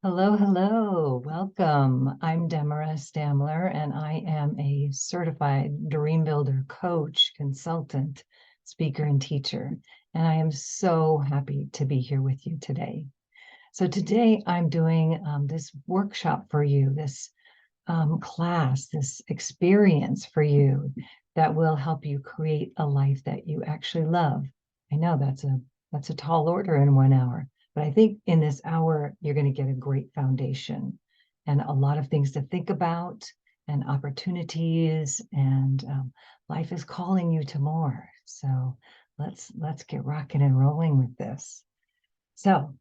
Hello, hello. Welcome. I'm Demara Stamler, and I am a certified Dream Builder coach, consultant, speaker, and teacher. And I am so happy to be here with you today. So today I'm doing this workshop for you, this class, this experience for you that will help you create a life that you actually love. I know that's a tall order in 1 hour, but I think in this hour you're going to get a great foundation and a lot of things to think about and opportunities, and life is calling you to more. So let's get rocking and rolling with this. So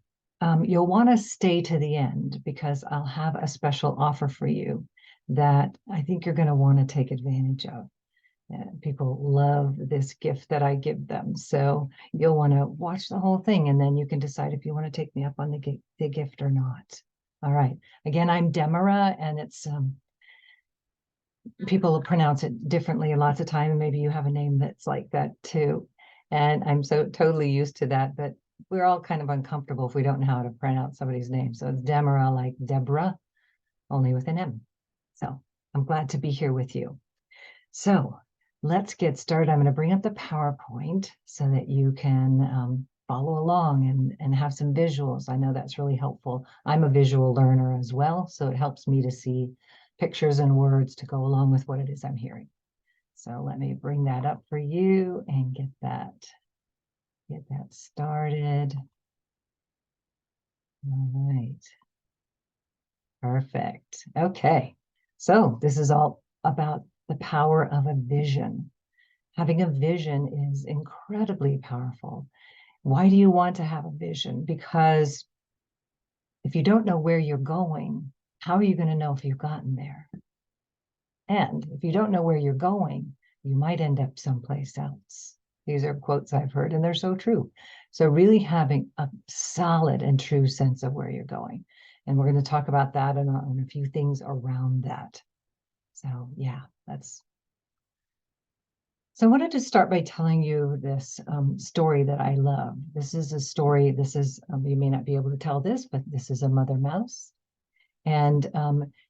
you'll want to stay to the end because I'll have a special offer for you that I think you're going to want to take advantage of. People love this gift that I give them. So you'll want to watch the whole thing and then you can decide if you want to take me up on the gift or not. All right. Again, I'm Demara, and it's people pronounce it differently lots of time. And maybe you have a name that's like that too. And I'm so totally used to that, but we're all kind of uncomfortable if we don't know how to pronounce somebody's name. So it's Demara, like Deborah, only with an M. So I'm glad to be here with you. So let's get started. I'm going to bring up the PowerPoint so that you can follow along and have some visuals. I know that's really helpful. I'm a visual learner as well, so it helps me to see pictures and words to go along with what it is I'm hearing. So let me bring that up for you and get that started. All right. Perfect. Okay. So this is all about the power of a vision. Having a vision is incredibly powerful. Why do you want to have a vision? Because if you don't know where you're going, how are you going to know if you've gotten there? And if you don't know where you're going, you might end up someplace else. These are quotes I've heard, and they're so true. So really having a solid and true sense of where you're going. And we're going to talk about that and a few things around that. So yeah, so I wanted to start by telling you this story that I love. This is a story, you may not be able to tell this, but this is a mother mouse. And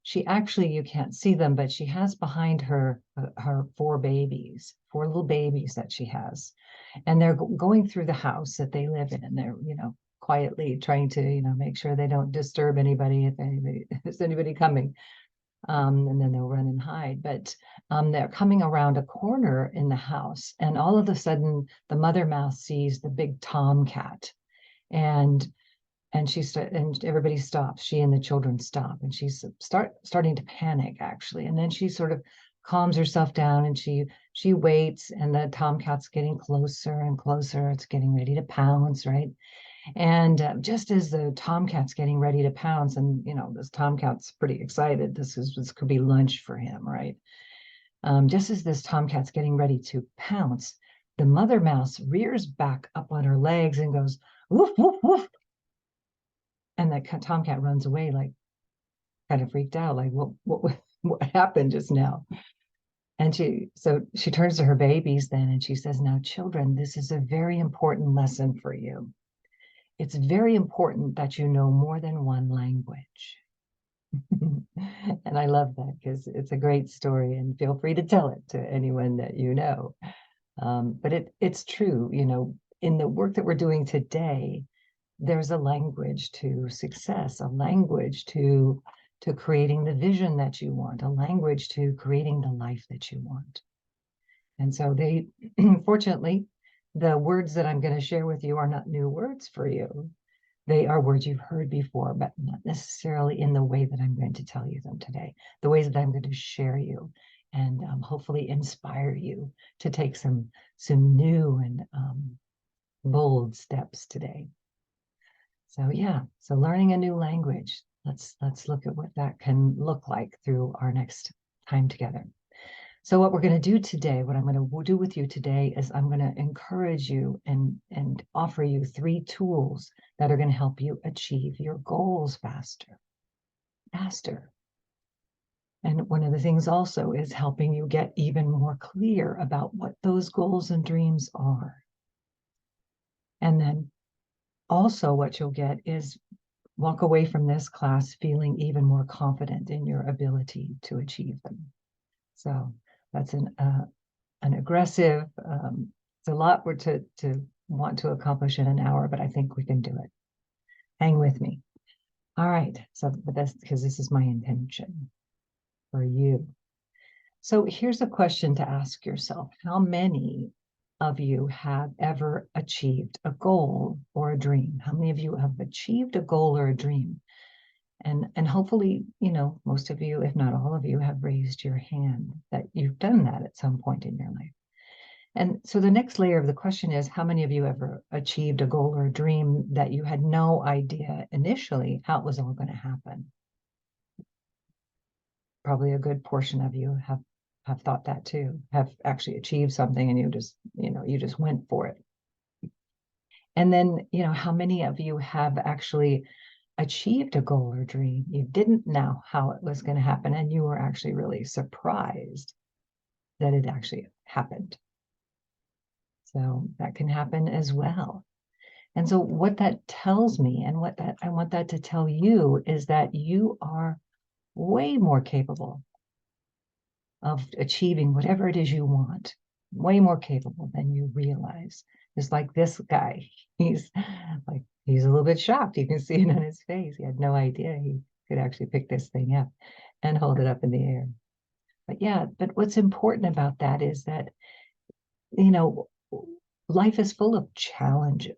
she actually, you can't see them, but she has behind her her four little babies that she has. And they're going through the house that they live in. And they're, quietly trying to, make sure they don't disturb anybody if there's anybody coming. And then they'll run and hide. But they're coming around a corner in the house, and all of a sudden, the mother mouse sees the big tomcat, and and everybody stops. She and the children stop, and she's starting to panic actually. And then she sort of calms herself down, and she waits, and the tomcat's getting closer and closer. It's getting ready to pounce, right? And just as the tomcat's getting ready to pounce, and this tomcat's pretty excited. This could be lunch for him, right? Just as this tomcat's getting ready to pounce, the mother mouse rears back up on her legs and goes woof woof woof, and the tomcat runs away, like kind of freaked out, like what happened just now? And she turns to her babies then, and she says, "Now, children, this is a very important lesson for you. It's very important that you know more than one language." And I love that because it's a great story, and feel free to tell it to anyone that you know. But it's true, in the work that we're doing today, there's a language to success, a language to creating the vision that you want, a language to creating the life that you want. And so they, fortunately, the words that I'm going to share with you are not new words for you. They are words you've heard before, but not necessarily in the way that I'm going to tell you them today, the ways that I'm going to share you and hopefully inspire you to take some new and bold steps today. So yeah, so learning a new language. Let's look at what that can look like through our next time together. So what we're going to do today, what I'm going to do with you today is I'm going to encourage you and offer you 3 tools that are going to help you achieve your goals faster. And one of the things also is helping you get even more clear about what those goals and dreams are. And then also what you'll get is walk away from this class feeling even more confident in your ability to achieve them. So that's an aggressive, it's a lot to want to accomplish in an hour, but I think we can do it. Hang with me. All right. So, but that's because this is my intention for you. So here's a question to ask yourself. How many of you have ever achieved a goal or a dream? How many of you have achieved a goal or a dream? And hopefully, most of you, if not all of you, have raised your hand that you've done that at some point in your life. And so the next layer of the question is, how many of you ever achieved a goal or a dream that you had no idea initially how it was all going to happen? Probably a good portion of you have thought that too, have actually achieved something and you just went for it. And then, how many of you have actually achieved a goal or dream? You didn't know how it was going to happen, and you were actually really surprised that it actually happened. So that can happen as well. And so what that tells me, and I want that to tell you, is that you are way more capable of achieving whatever it is you want, way more capable than you realize. It's like this guy. He's a little bit shocked. You can see it on his face. He had no idea he could actually pick this thing up and hold it up in the air. But what's important about that is that, life is full of challenges.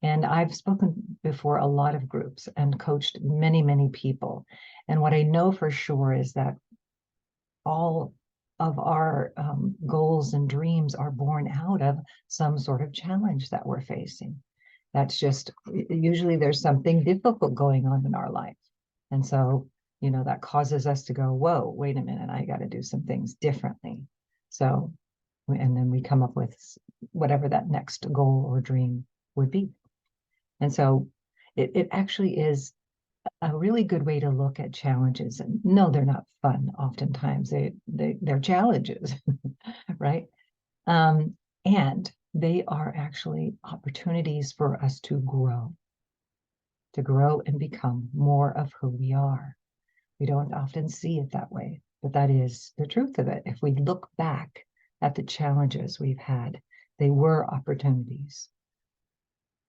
And I've spoken before a lot of groups and coached many, many people. And what I know for sure is that all of our goals and dreams are born out of some sort of challenge that we're facing. That's just, usually there's something difficult going on in our life. And so, that causes us to go, whoa, wait a minute, I got to do some things differently. So, and then we come up with whatever that next goal or dream would be. And so it actually is a really good way to look at challenges. And no, they're not fun. Oftentimes they're challenges, right? And they are actually opportunities for us to grow and become more of who we are. We don't often see it that way, but that is the truth of it. If we look back at the challenges we've had, they were opportunities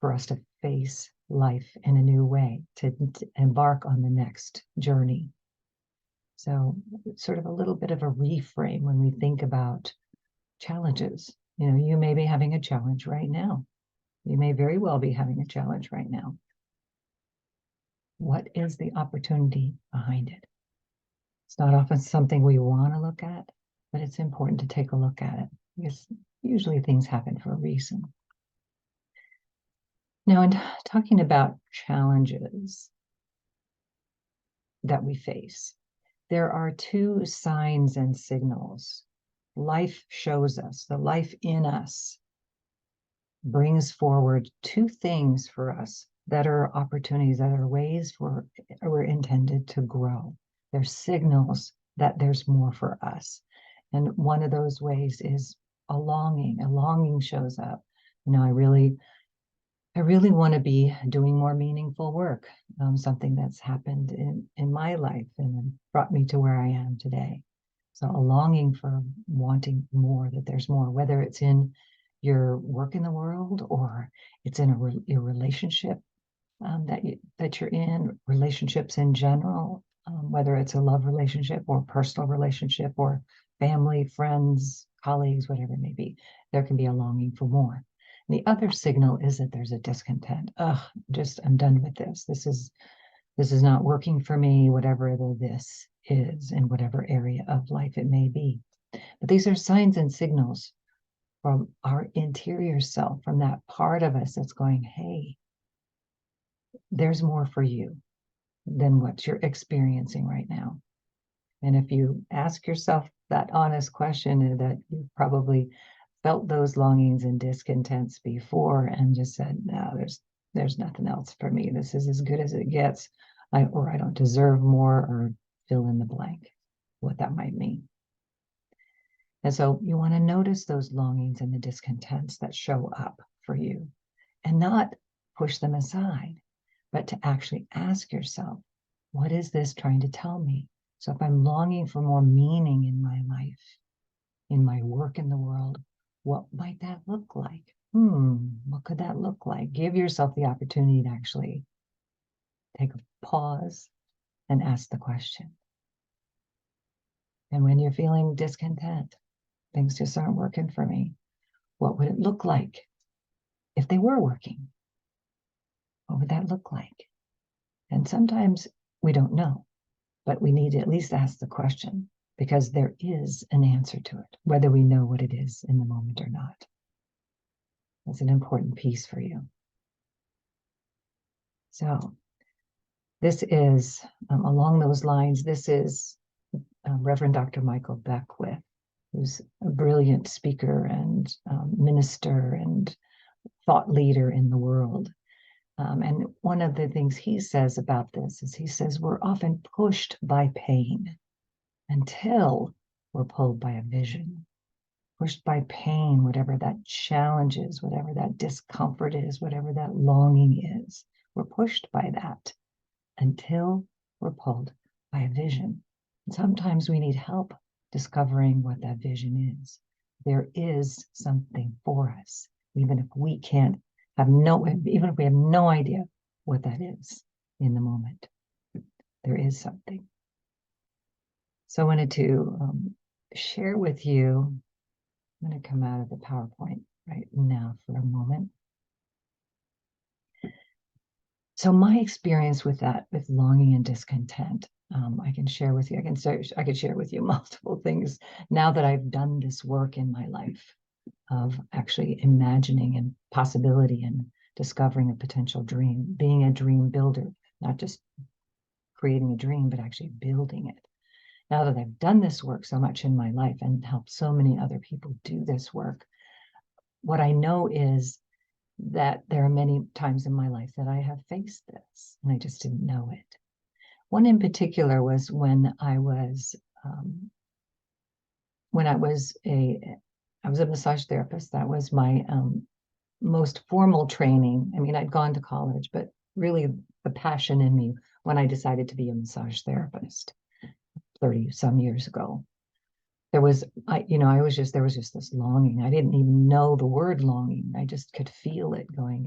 for us to face life in a new way, to embark on the next journey. So it's sort of a little bit of a reframe when we think about challenges. You may be having a challenge right now. You may very well be having a challenge right now. What is the opportunity behind it? It's not often something we want to look at, but it's important to take a look at it because usually things happen for a reason. Now, in talking about challenges that we face, there are two signs and signals. Life shows us, the life in us brings forward two things for us that are opportunities, that are ways we're intended to grow. They're signals that there's more for us. And one of those ways is a longing. A longing shows up. I really want to be doing more meaningful work, something that's happened in my life and brought me to where I am today. So a longing for wanting more, that there's more, whether it's in your work in the world or it's in your relationship that you're in, relationships in general, whether it's a love relationship or personal relationship or family, friends, colleagues, whatever it may be, there can be a longing for more. The other signal is that there's a discontent. I'm done with this. This is not working for me, whatever this is in whatever area of life it may be. But these are signs and signals from our interior self, from that part of us that's going, hey, there's more for you than what you're experiencing right now. And if you ask yourself that honest question, that you probably felt those longings and discontents before and just said, no, there's nothing else for me. This is as good as it gets. I don't deserve more, or fill in the blank, what that might mean. And so you want to notice those longings and the discontents that show up for you and not push them aside, but to actually ask yourself, what is this trying to tell me? So if I'm longing for more meaning in my life, in my work in the world, what might that look like? What could that look like? Give yourself the opportunity to actually take a pause and ask the question. And when you're feeling discontent, things just aren't working for me, what would it look like if they were working? What would that look like? And sometimes we don't know, but we need to at least ask the question, because there is an answer to it, whether we know what it is in the moment or not. That's an important piece for you. So this is, along those lines, this is Reverend Dr. Michael Beckwith, who's a brilliant speaker and minister and thought leader in the world. And one of the things he says about this is he says, we're often pushed by pain until we're pulled by a vision. Pushed by pain, whatever that challenge is, whatever that discomfort is, whatever that longing is. We're pushed by that until we're pulled by a vision. And sometimes we need help discovering what that vision is. There is something for us, even if we even if we have no idea what that is in the moment. There is something. So I wanted to share with you. I'm going to come out of the PowerPoint right now for a moment. So my experience with that, with longing and discontent, I can share with you. I could share with you multiple things now that I've done this work in my life of actually imagining and possibility and discovering a potential dream, being a dream builder, not just creating a dream, but actually building it. Now that I've done this work so much in my life and helped so many other people do this work, what I know is that there are many times in my life that I have faced this and I just didn't know it. One in particular was when I was a massage therapist. That was my most formal training. I mean, I'd gone to college, but really the passion in me when I decided to be a massage therapist 30 some years ago. There was just this longing. I didn't even know the word longing. I just could feel it going,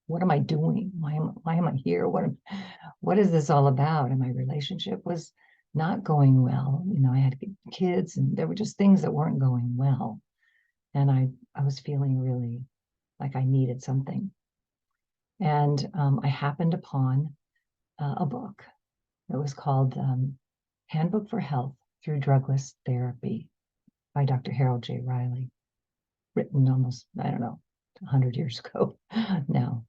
what am I doing? Why am I here? What is this all about? And my relationship was not going well. I had kids and there were just things that weren't going well. And I was feeling really like I needed something. And I happened upon a book that was called Handbook for Health Through Drugless Therapy by Dr. Harold J. Riley, written almost, 100 years ago now.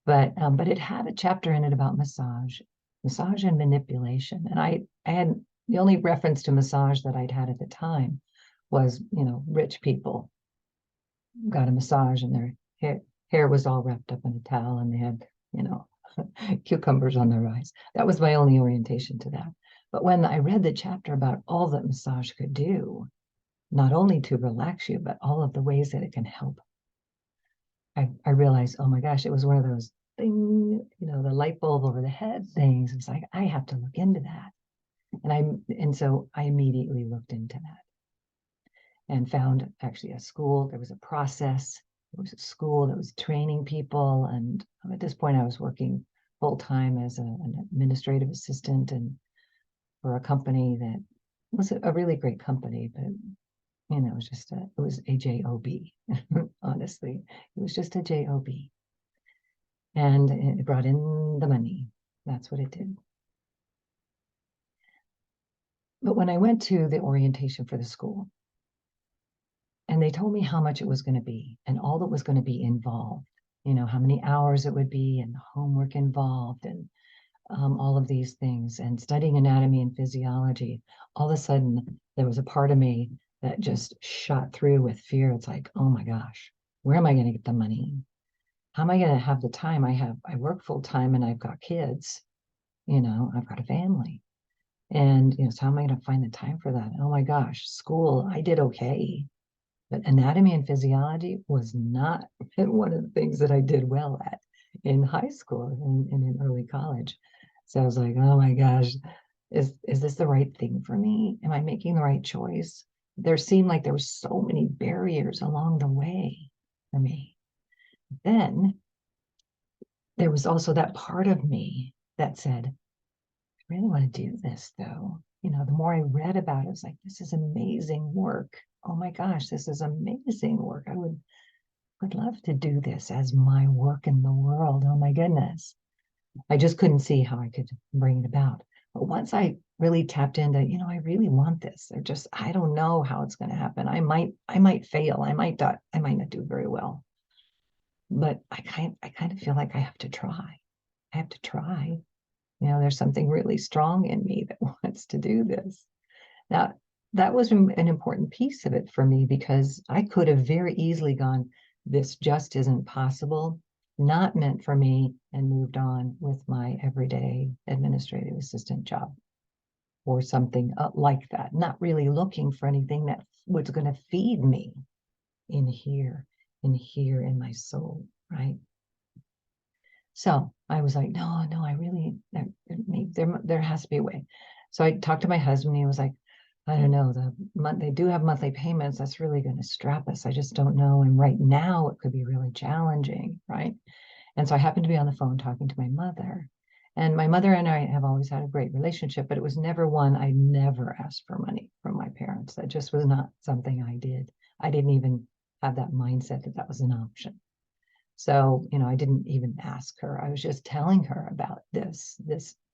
But it had a chapter in it about massage and manipulation. And I had the only reference to massage that I'd had at the time was, rich people got a massage and their hair was all wrapped up in a towel and they had, cucumbers on their eyes. That was my only orientation to that. But when I read the chapter about all that massage could do, not only to relax you, but all of the ways that it can help, I realized, oh my gosh, it was one of those things, the light bulb over the head things. It's like, I have to look into that. And so I immediately looked into that and found actually a school. There was a process. There was a school that was training people. And at this point I was working full time as an administrative assistant and for a company that was a really great company, but it was a job. Honestly, it was just a job. And it brought in the money. That's what it did. But when I went to the orientation for the school, and they told me how much it was going to be and all that was going to be involved, how many hours it would be and homework involved and all of these things and studying anatomy and physiology, all of a sudden there was a part of me that just shot through with fear. It's like, oh my gosh, where am I going to get the money? How am I going to have the time? I work full time and I've got kids, I've got a family. And, so how am I going to find the time for that? Oh my gosh, school, I did okay. But anatomy and physiology was not one of the things that I did well at. in high school and in early college. So I was like, oh my gosh, is this the right thing for me? Am I making the right choice? There seemed like there were so many barriers along the way for me. Then there was also that part of me that said, I really want to do this though. The more I read about it, I was like, this is amazing work. Oh my gosh, this is amazing work. I would love to do this as my work in the world. Oh my goodness. I just couldn't see how I could bring it about. But once I really tapped into, I really want this. I don't know how it's going to happen. I might fail. I might not do very well. But I kind of feel like I have to try. I have to try. There's something really strong in me that wants to do this. Now, that was an important piece of it for me because I could have very easily gone, this just isn't possible, not meant for me, and moved on with my everyday administrative assistant job or something like that, not really looking for anything that was going to feed me in here, in my soul, right? So I was like, no, I really, there has to be a way. So I talked to my husband. He was like, I don't know, they do have monthly payments. That's really going to strap us. I just don't know. And right now it could be really challenging, right? And so I happened to be on the phone talking to my mother. And my mother and I have always had a great relationship, but it was never one. I never asked for money from my parents. That just was not something I did. I didn't even have that mindset that that was an option. So, I didn't even ask her. I was just telling her about this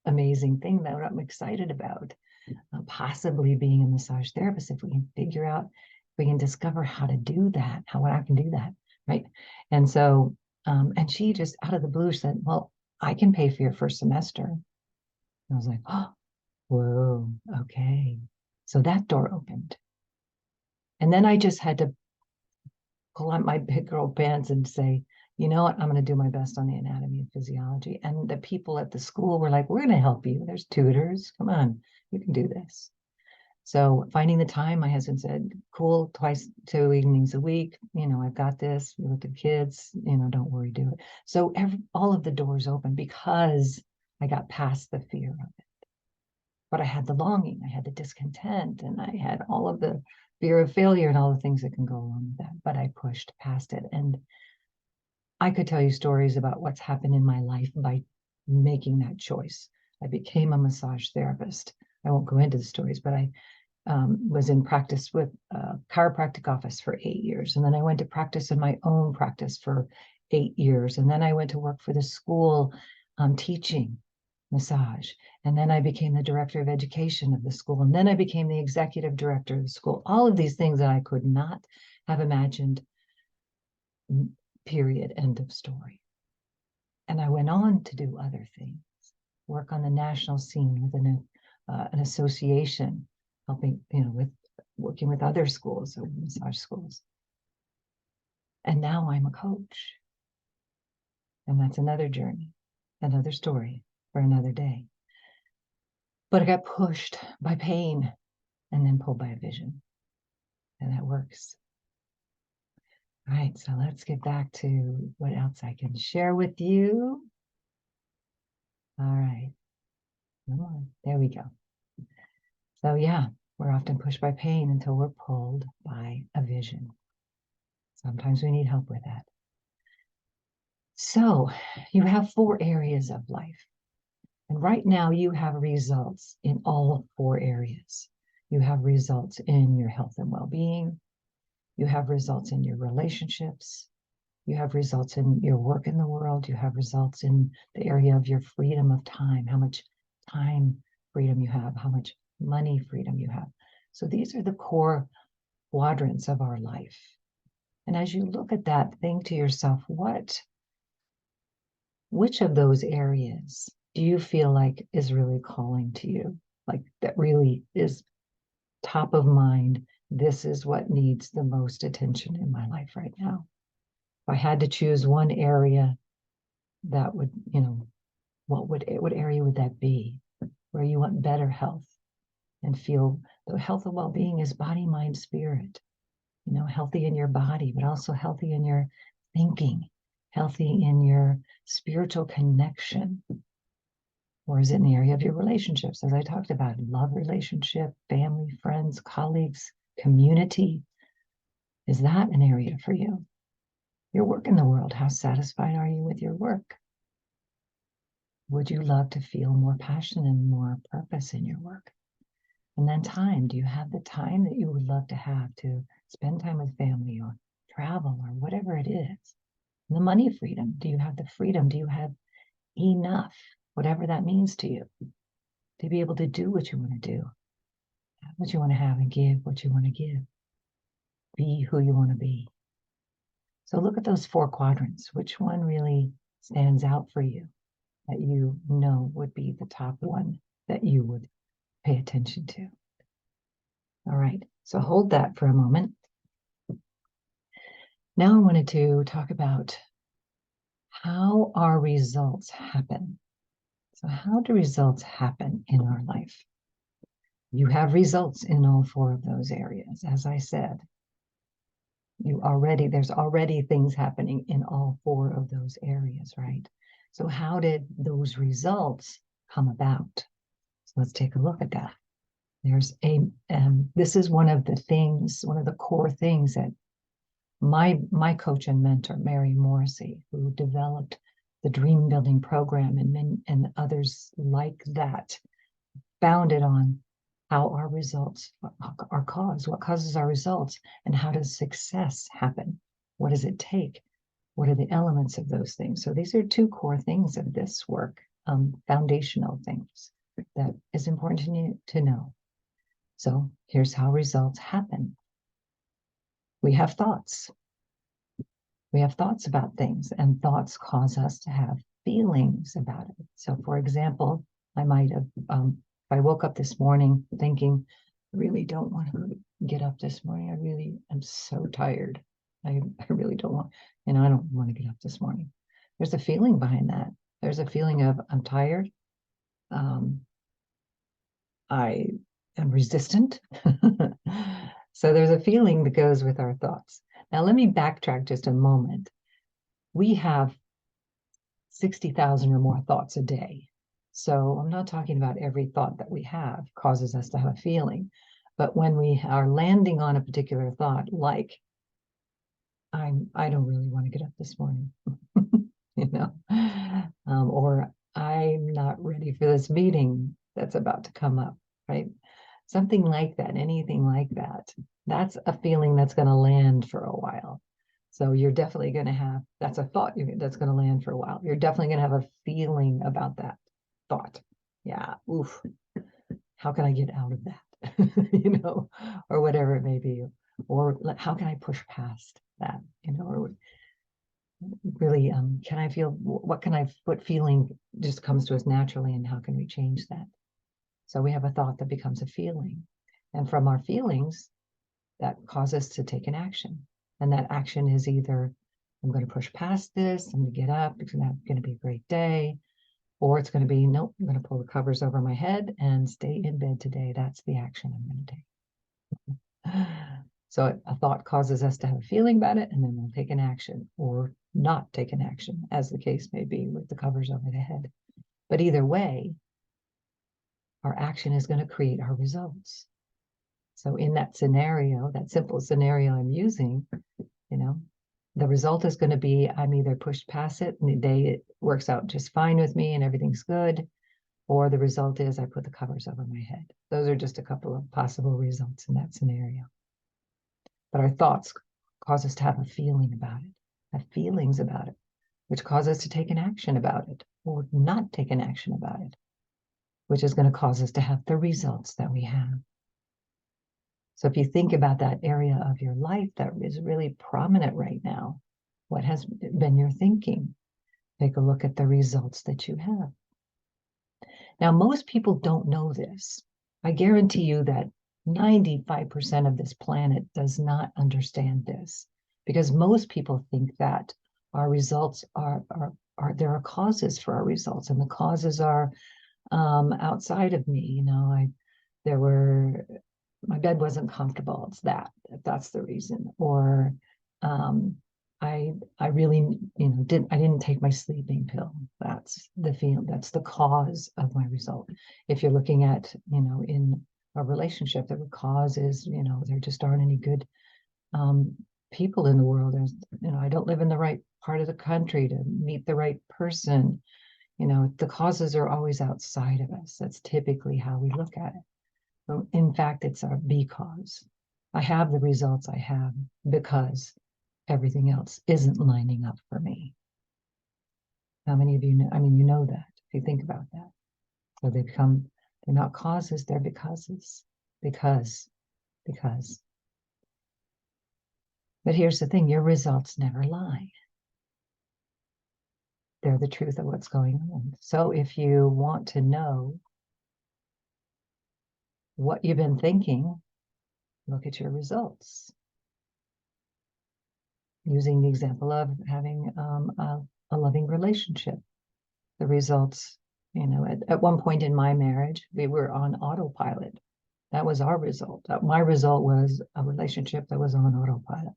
amazing thing that I'm excited about, possibly being a massage therapist. If we can figure out, if we can discover how to do that, how I can do that, right? And so, and she just out of the blue said, well, I can pay for your first semester. And I was like, oh, whoa, okay. So that door opened. And then I just had to pull out my big girl pants and say, you know what, I'm going to do my best on the anatomy and physiology. And the people at the school were like, we're going to help you. There's tutors. Come on, you can do this. So finding the time, my husband said, cool, 2 evenings a week. I've got this with the kids, don't worry, do it. So all of the doors open because I got past the fear of it. But I had the longing, I had the discontent, and I had all of the fear of failure and all the things that can go along with that. But I pushed past it. And I could tell you stories about what's happened in my life by making that choice. I became a massage therapist. I won't go into the stories, but I was in practice with a chiropractic office for 8 years. And then I went to practice in my own practice for 8 years. And then I went to work for the school teaching massage. And then I became the director of education of the school. And then I became the executive director of the school. All of these things that I could not have imagined, period, end of story. And I went on to do other things, work on the national scene with an association, helping, with working with other schools or massage schools. And now I'm a coach. And that's another journey, another story for another day. But I got pushed by pain and then pulled by a vision. And that works. All right, so let's get back to what else I can share with you. All right, come on, there we go. So yeah, we're often pushed by pain until we're pulled by a vision. Sometimes we need help with that. So you have 4 areas of life. And right now you have results in all 4 areas. You have results in your health and well-being. You have results in your relationships. You have results in your work in the world. You have results in the area of your freedom of time, how much time freedom you have, how much money freedom you have. So these are the core quadrants of our life. And as you look at that, think to yourself, which of those areas do you feel like is really calling to you? Like that really is top of mind. This is what needs the most attention in my life right now. If I had to choose one area, that would, what area would that be? Where you want better health and feel the health and well-being is body, mind, spirit. Healthy in your body, but also healthy in your thinking, healthy in your spiritual connection? Or is it in the area of your relationships? As I talked about, love relationship, family, friends, colleagues, community. Is that an area for you? Your work in the world, how satisfied are you with your work? Would you love to feel more passion and more purpose in your work? And then time, do you have the time that you would love to have to spend time with family or travel or whatever it is? And the money freedom, do you have the freedom? Do you have enough, whatever that means to you, to be able to do what you want to do, have what you want to have, and give what you want to give, be who you want to be? So look at those 4 quadrants. Which one really stands out for you that you know would be the top one that you would pay attention to? All right, so hold that for a moment. Now I wanted to talk about how our results happen. So how do results happen in our life? You have results in all 4 of those areas. As I said, there's already things happening in all 4 of those areas, right? So how did those results come about? So let's take a look at that. This is one of the core things that my coach and mentor, Mary Morrissey, who developed the Dream Building Program and others like that, founded on how our results are caused, what causes our results, and how does success happen? What does it take? What are the elements of those things? So these are 2 core things of this work, foundational things that is important to know. So here's how results happen. We have thoughts. We have thoughts about things, and thoughts cause us to have feelings about it. So for example, I might have, if I woke up this morning thinking, I really don't want to get up this morning. I really am so tired. I really don't want, I don't want to get up this morning. There's a feeling behind that. There's a feeling of, I'm tired. I am resistant. So there's a feeling that goes with our thoughts. Now, let me backtrack just a moment. We have 60,000 or more thoughts a day. So I'm not talking about every thought that we have causes us to have a feeling. But when we are landing on a particular thought, like, I don't really want to get up this morning, or I'm not ready for this meeting that's about to come up, right? Something like that, anything like that. That's a feeling that's going to land for a while. So you're definitely going to have, that's a thought that's going to land for a while. You're definitely going to have a feeling about that thought. Yeah, oof, how can I get out of that? Or whatever it may be. Or how can I push past that? Or really, can I feel, what feeling just comes to us naturally, and how can we change that? So we have a thought that becomes a feeling. And from our feelings, that cause us to take an action. And that action is either, I'm going to push past this, I'm going to get up, it's going to be a great day, or it's going to be, nope, I'm going to pull the covers over my head and stay in bed today. That's the action I'm going to take. So a thought causes us to have a feeling about it, and then we'll take an action or not take an action, as the case may be with the covers over the head. But either way, our action is going to create our results. So in that scenario, that simple scenario I'm using, the result is going to be I'm either pushed past it and the day it works out just fine with me and everything's good, or the result is I put the covers over my head. Those are just a couple of possible results in that scenario. But our thoughts cause us to have a feeling about it, have feelings about it, which cause us to take an action about it or not take an action about it, which is going to cause us to have the results that we have. So if you think about that area of your life that is really prominent right now, what has been your thinking? Take a look at the results that you have. Now, most people don't know this. I guarantee you that 95% of this planet does not understand this, because most people think that our results there are causes for our results, and the causes are outside of me. My bed wasn't comfortable. That's the reason. Or I really, I didn't take my sleeping pill. That's the feel, that's the cause of my result. If you're looking at, in a relationship, the cause is, there just aren't any good um, people in the world. There's, I don't live in the right part of the country to meet the right person. The causes are always outside of us. That's typically how we look at it. But in fact, it's our because. I have the results I have because everything else isn't lining up for me. How many of you know? I mean, you know that if you think about that. So they're not causes, they're becauses. Because. But here's the thing, your results never lie. They're the truth of what's going on. So if you want to know what you've been thinking, look at your results. Using the example of having a loving relationship. The results, at one point in my marriage, we were on autopilot. That was our result. My result was a relationship that was on autopilot.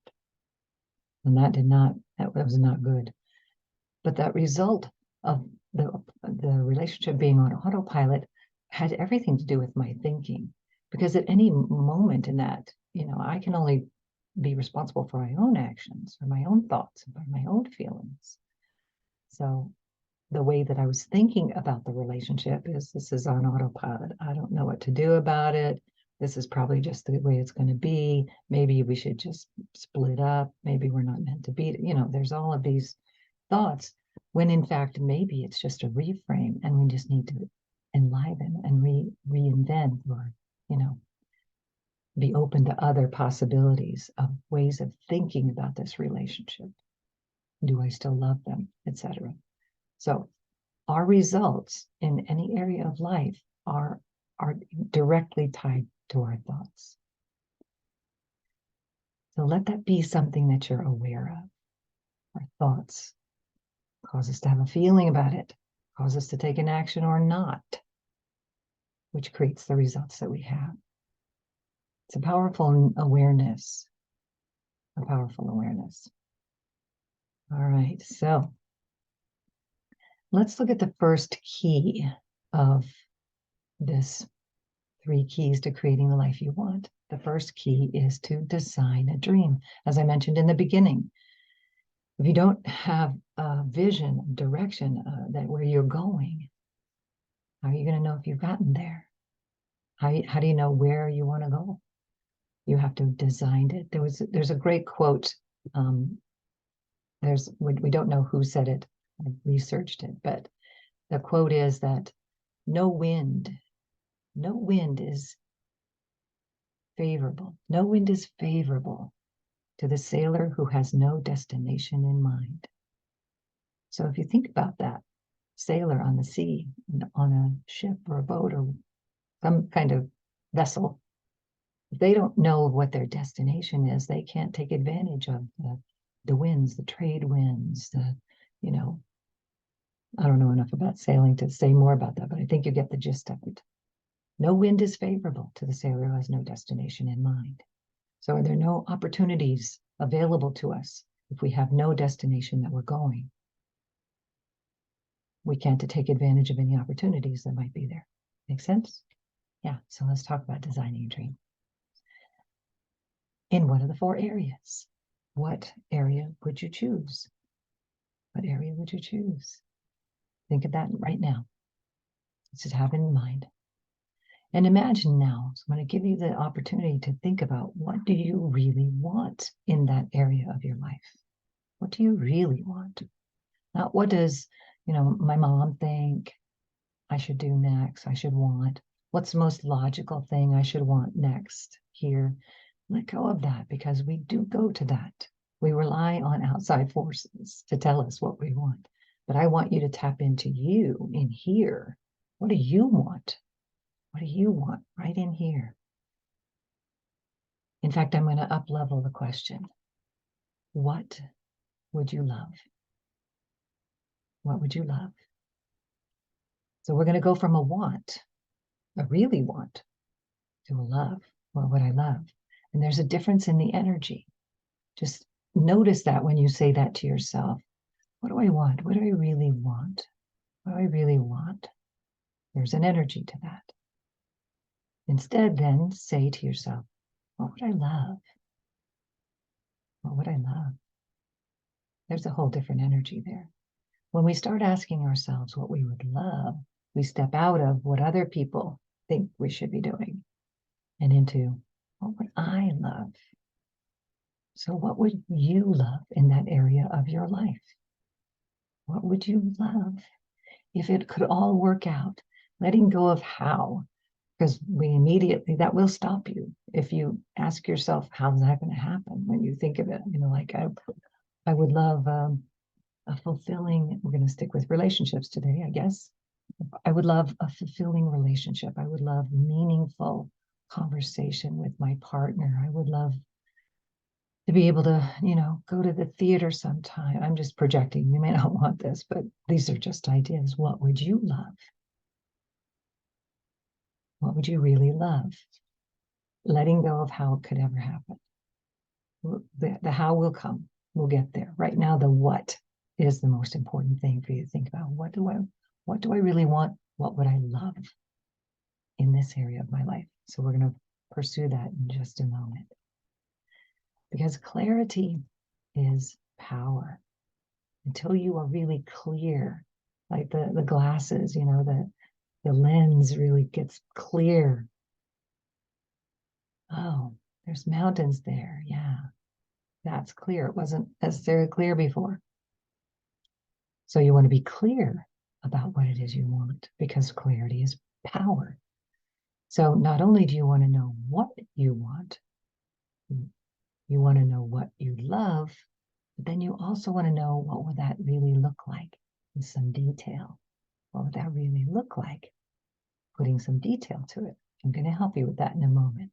And that was not good. But that result of the relationship being on autopilot had everything to do with my thinking. Because at any moment in that, I can only be responsible for my own actions, for my own thoughts, and for my own feelings. So the way that I was thinking about the relationship is this is on autopilot. I don't know what to do about it. This is probably just the way it's going to be. Maybe we should just split up. Maybe we're not meant to be. There's all of these thoughts when in fact, maybe it's just a reframe and we just need to enliven and reinvent or, be open to other possibilities of ways of thinking about this relationship. Do I still love them, etc.? So our results in any area of life are directly tied to our thoughts. So let that be something that you're aware of. Our thoughts cause us to have a feeling about it, cause us to take an action or not, which creates the results that we have. It's a powerful awareness, a powerful awareness. All right, so let's look at the first key of this 3 keys to creating the life you want. The first key is to design a dream. As I mentioned in the beginning, if you don't have a vision, direction, that where you're going, how are you going to know if you've gotten there? How do you know where you want to go? You have to have designed it. There's a great quote. We don't know who said it. I researched it, but the quote is that no wind is favorable. No wind is favorable to the sailor who has no destination in mind. So if you think about that, sailor on the sea, on a ship or a boat or some kind of vessel, if they don't know what their destination is, they can't take advantage of the winds, the trade winds, I don't know enough about sailing to say more about that, but I think you get the gist of it. No wind is favorable to the sailor who has no destination in mind. So are there no opportunities available to us if we have no destination that we're going? We can't take advantage of any opportunities that might be there. Make sense? Yeah, so let's talk about designing a dream. In one of the 4 areas, what area would you choose? What area would you choose? Think of that right now. Just have it in mind. And imagine now, so I'm going to give you the opportunity to think about what do you really want in that area of your life? What do you really want? Not what does, my mom think I should do next, I should want. What's the most logical thing I should want next here? Let go of that because we do go to that. We rely on outside forces to tell us what we want. But I want you to tap into you in here. What do you want? What do you want right in here? In fact, I'm going to up-level the question. What would you love? What would you love? So we're going to go from a want, a really want, to a love. What would I love? And there's a difference in the energy. Just notice that when you say that to yourself, what do I want? What do I really want? What do I really want? There's an energy to that. Instead, then say to yourself, what would I love? What would I love? There's a whole different energy there. When we start asking ourselves what we would love, we step out of what other people think we should be doing and into what would I love? So, what would you love in that area of your life? What would you love if it could all work out? Letting go of how, because that will stop you if you ask yourself, how's that going to happen? When you think of it, like I would love a fulfilling, we're going to stick with relationships today, I guess. I would love a fulfilling relationship. I would love meaningful conversation with my partner. I would love to be able to, go to the theater sometime. I'm just projecting. You may not want this, but these are just ideas. What would you love? What would you really love? Letting go of how it could ever happen. The how will come. We'll get there. Right now, the what is the most important thing for you to think about. What do I really want? What would I love in this area of my life? So we're going to pursue that in just a moment. Because clarity is power. Until you are really clear, like the glasses, the lens really gets clear. Oh, there's mountains there. Yeah, that's clear. It wasn't necessarily clear before. So you want to be clear about what it is you want, because clarity is power. So not only do you want to know what you want, you want to know what you love, but then you also want to know what would that really look like in some detail. What would that really look like? Putting some detail to it. I'm going to help you with that in a moment.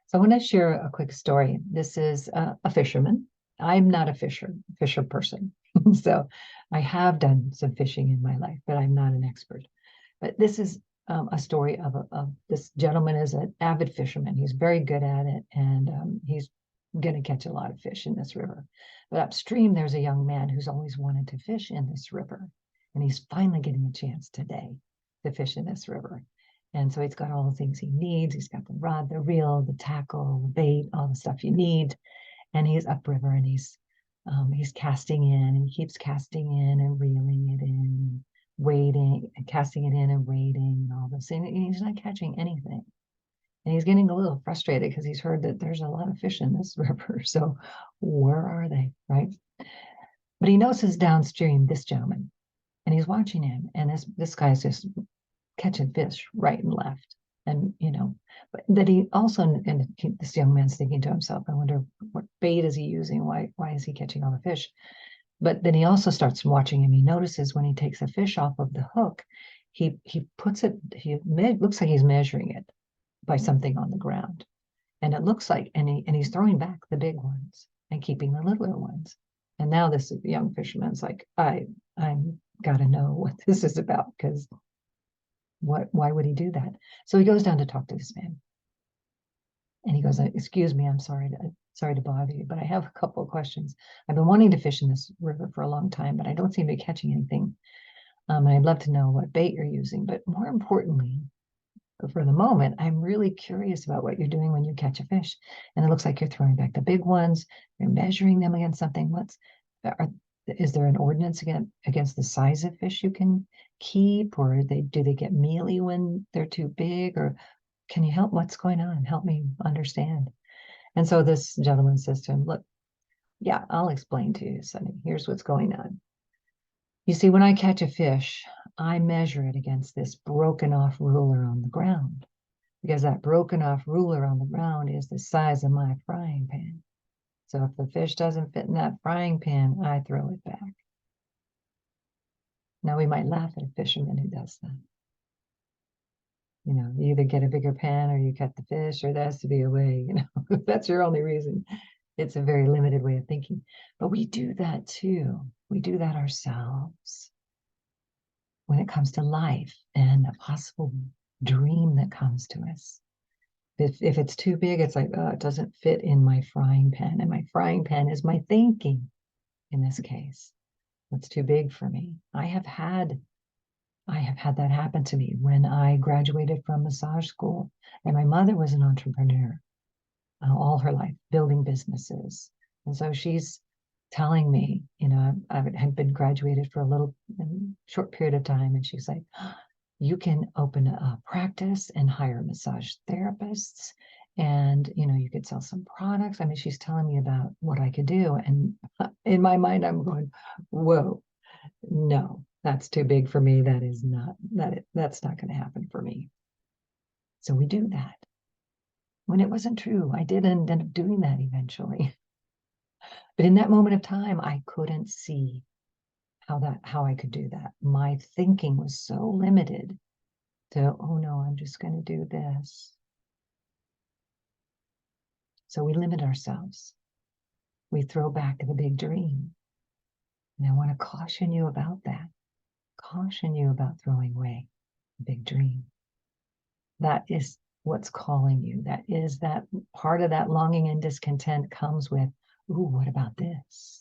So I want to share a quick story. This is a fisherman. I'm not a fisher person. So I have done some fishing in my life, but I'm not an expert. But this is a story of this gentleman is an avid fisherman. He's very good at it, and he's going to catch a lot of fish in this river. But upstream, there's a young man who's always wanted to fish in this river, and he's finally getting a chance today to fish in this river. And so he's got all the things he needs. He's got the rod, the reel, the tackle, the bait, all the stuff you need. And he's upriver, and he's casting in, and he keeps casting in and reeling it in, waiting and casting it in and waiting and all this. And he's not catching anything. And he's getting a little frustrated because he's heard that there's a lot of fish in this river. So where are they, right? But he notices downstream this gentleman, and he's watching him. And this guy's just catching fish right and left. And, but that he also, and this young man's thinking to himself, I wonder what bait is he using? Why is he catching all the fish? But then he also starts watching him. He notices when he takes a fish off of the hook, he puts it, looks like he's measuring it by something on the ground. And it looks like, and he's throwing back the big ones and keeping the littler ones. And now this young fisherman's like, I'm got to know what this is about, because why would he do that? So he goes down to talk to this man. And he goes, excuse me, I'm sorry to bother you, but I have a couple of questions. I've been wanting to fish in this river for a long time, but I don't seem to be catching anything. And I'd love to know what bait you're using. But more importantly, for the moment, I'm really curious about what you're doing when you catch a fish. And it looks like you're throwing back the big ones. You're measuring them against something. Is there an ordinance against the size of fish you can keep? Or do they get mealy when they're too big? Or can you help? What's going on? Help me understand. And so this gentleman says to him, look, yeah, I'll explain to you, Sonny. Here's what's going on. You see, when I catch a fish, I measure it against this broken off ruler on the ground, because that broken off ruler on the ground is the size of my frying pan. So if the fish doesn't fit in that frying pan, I throw it back. Now we might laugh at a fisherman who does that. You either get a bigger pan or you cut the fish, or there has to be a way, if that's your only reason. It's a very limited way of thinking. But we do that too. We do that ourselves when it comes to life and a possible dream that comes to us. If it's too big, it's like, oh, it doesn't fit in my frying pan. And my frying pan is my thinking in this case. It's too big for me. I have had that happen to me when I graduated from massage school. And my mother was an entrepreneur all her life, building businesses. And so she's telling me, I had been graduated for a little short period of time. And she's like, you can open a practice and hire massage therapists, and you could sell some products. I mean, she's telling me about what I could do, and in my mind I'm going, whoa, no, that's too big for me. That's not going to happen for me. So we do that when it wasn't true. I did end up doing that eventually, but in that moment of time I couldn't see how I could do that. My thinking was so limited to, oh no, I'm just going to do this. So we limit ourselves. We throw back the big dream. And I want to caution you about that. Caution you about throwing away the big dream. That is what's calling you. That is that part of that longing and discontent comes with, ooh, what about this?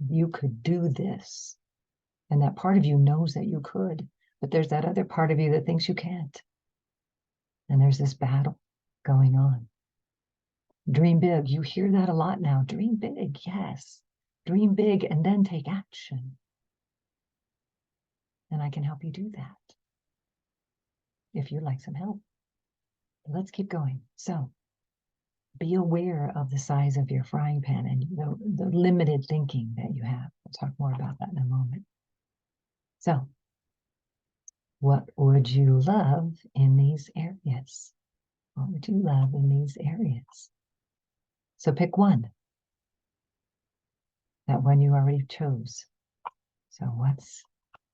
You could do this. And that part of you knows that you could, but there's that other part of you that thinks you can't. And there's this battle going on. Dream big. You hear that a lot now. Dream big. Yes. Dream big and then take action. And I can help you do that if you'd like some help. Let's keep going. So be aware of the size of your frying pan and the limited thinking that you have. We'll talk more about that in a moment. So what would you love in these areas? What would you love in these areas? So pick one. That one you already chose. So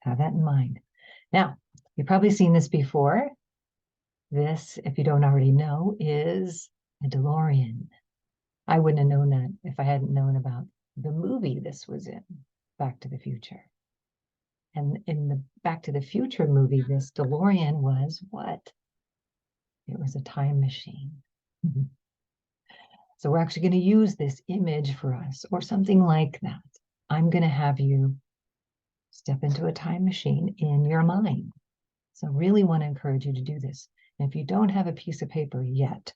have that in mind. Now, you've probably seen this before. This, if you don't already know, is a DeLorean. I wouldn't have known that if I hadn't known about the movie this was in, Back to the Future. And in the Back to the Future movie, this DeLorean was what? It was a time machine. So we're actually going to use this image for us, or something like that. I'm going to have you step into a time machine in your mind. So really want to encourage you to do this. And if you don't have a piece of paper yet,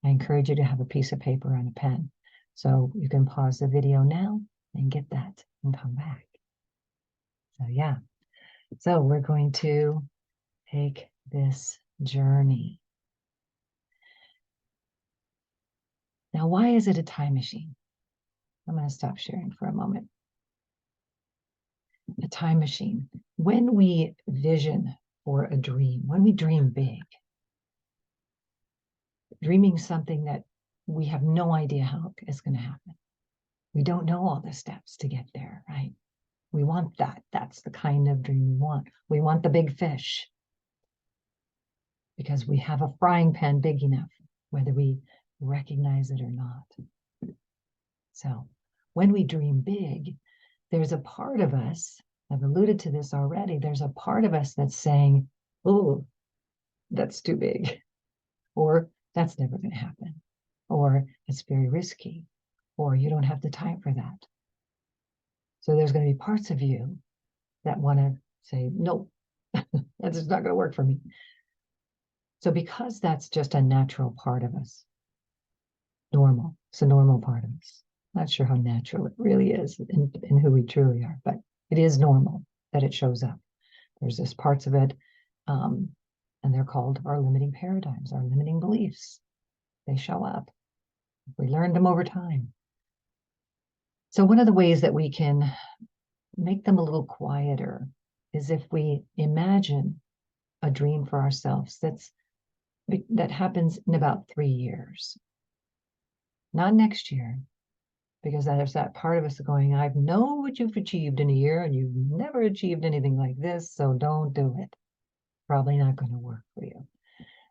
I encourage you to have a piece of paper and a pen. So you can pause the video now and get that and come back. So yeah, so we're going to take this journey. Now, why is it a time machine? I'm going to stop sharing for a moment. A time machine. When we vision for a dream, when we dream big, dreaming something that we have no idea how it's going to happen. We don't know all the steps to get there, right? We want that. That's the kind of dream we want. We want the big fish because we have a frying pan big enough, whether we recognize it or not. So when we dream big, there's a part of us, I've alluded to this already, there's a part of us that's saying, oh, that's too big, or that's never going to happen, or it's very risky, or you don't have the time for that. So there's going to be parts of you that want to say, nope, that's just not going to work for me. So because that's just a natural part of us, normal, it's a normal part of us. Not sure how natural it really is in who we truly are, but it is normal that it shows up. There's just parts of it, and they're called our limiting paradigms, our limiting beliefs. They show up. We learned them over time. So one of the ways that we can make them a little quieter is if we imagine a dream for ourselves that happens in about 3 years. Not next year, because there's that part of us going, I know what you've achieved in a year and you've never achieved anything like this, so don't do it. Probably not going to work for you.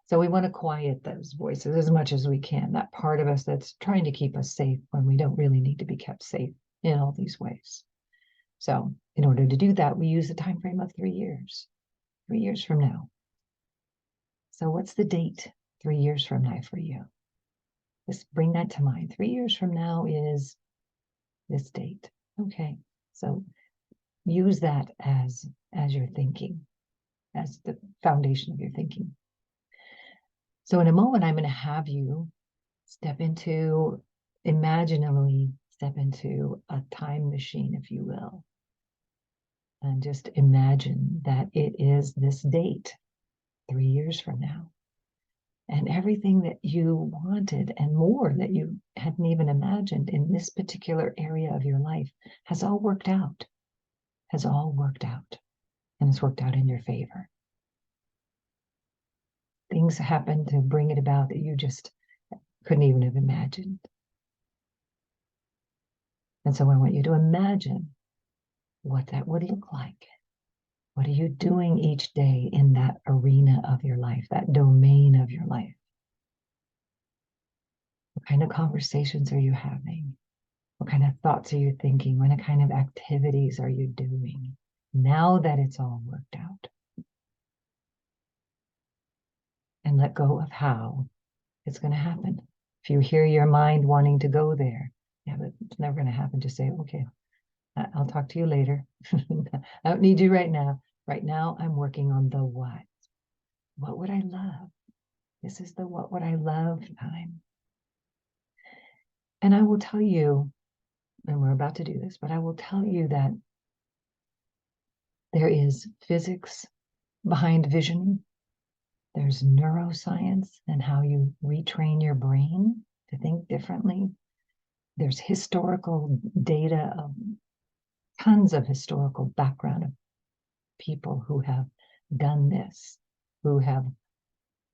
So we want to quiet those voices as much as we can, that part of us that's trying to keep us safe when we don't really need to be kept safe in all these ways. So in order to do that, we use a time frame of 3 years, 3 years from now. So what's the date 3 years from now for you? Just bring that to mind. 3 years from now is this date. Okay. So use that as your thinking, as the foundation of your thinking. So in a moment, I'm going to have you imaginally step into a time machine, if you will. And just imagine that it is this date, 3 years from now. And everything that you wanted and more that you hadn't even imagined in this particular area of your life has all worked out, and it's worked out in your favor. Things happen to bring it about that you just couldn't even have imagined. And so I want you to imagine what that would look like. What are you doing each day in that arena of your life, that domain of your life? What kind of conversations are you having? What kind of thoughts are you thinking? What kind of activities are you doing now that it's all worked out? And let go of how it's going to happen. If you hear your mind wanting to go there, yeah, but it's never going to happen. Just say, okay, I'll talk to you later. I don't need you right now. Right now, I'm working on the what. What would I love? This is the what would I love time. And I will tell you, and we're about to do this, but I will tell you that there is physics behind visioning. There's neuroscience and how you retrain your brain to think differently. There's historical data, tons of historical background of people who have done this, who have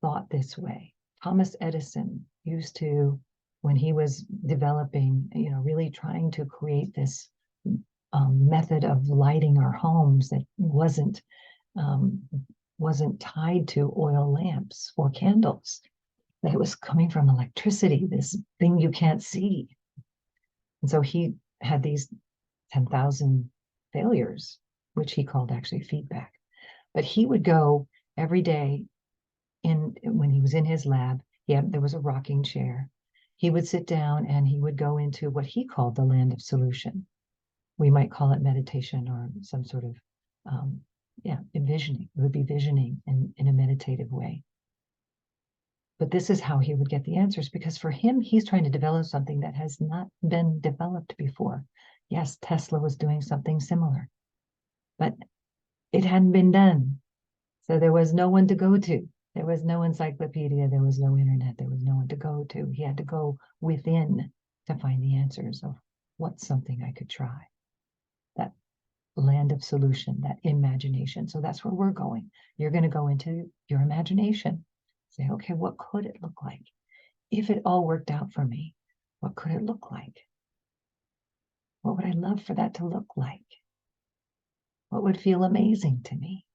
thought this way. Thomas Edison used to, when he was developing, really trying to create this method of lighting our homes that wasn't tied to oil lamps or candles, that it was coming from electricity, this thing you can't see. And so he had these 10,000 failures, which he called actually feedback. But he would go every day when he was in his lab, there was a rocking chair. He would sit down and he would go into what he called the land of solution. We might call it meditation or some sort of, envisioning. It would be visioning in a meditative way. But this is how he would get the answers, because for him, he's trying to develop something that has not been developed before. Yes, Tesla was doing something similar, but it hadn't been done. So there was no one to go to. There was no encyclopedia. There was no internet. There was no one to go to. He had to go within to find the answers of what's something I could try. That land of solution, that imagination. So that's where we're going. You're going to go into your imagination. Say, okay, what could it look like? If it all worked out for me, what could it look like? What would I love for that to look like? What would feel amazing to me?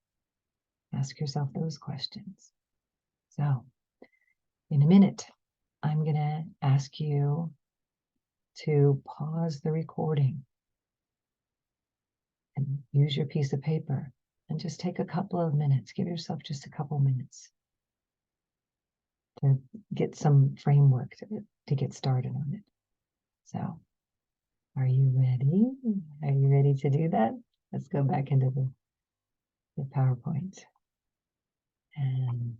Ask yourself those questions. So, in a minute, I'm going to ask you to pause the recording and use your piece of paper and just take a couple of minutes. Give yourself just a couple minutes to get some framework to get started on it. So, are you ready? Are you ready to do that? Let's go back into the PowerPoint. And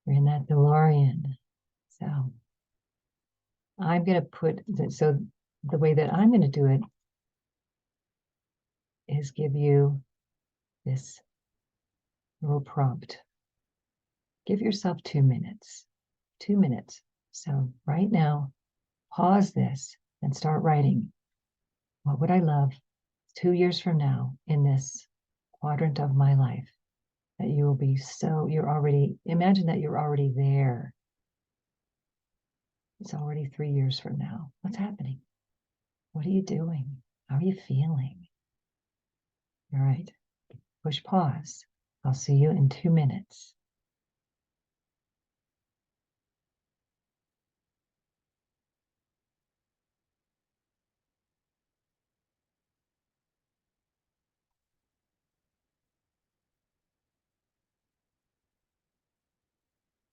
we're in that DeLorean. So I'm going to put, so the way that I'm going to do it is give you this little prompt. Give yourself 2 minutes. 2 minutes. So right now, pause this and start writing. What would I love 2 years from now in this quadrant of my life? That you will be imagine that you're already there. It's already 3 years from now. What's happening? What are you doing? How are you feeling? All right. Push pause. I'll see you in 2 minutes.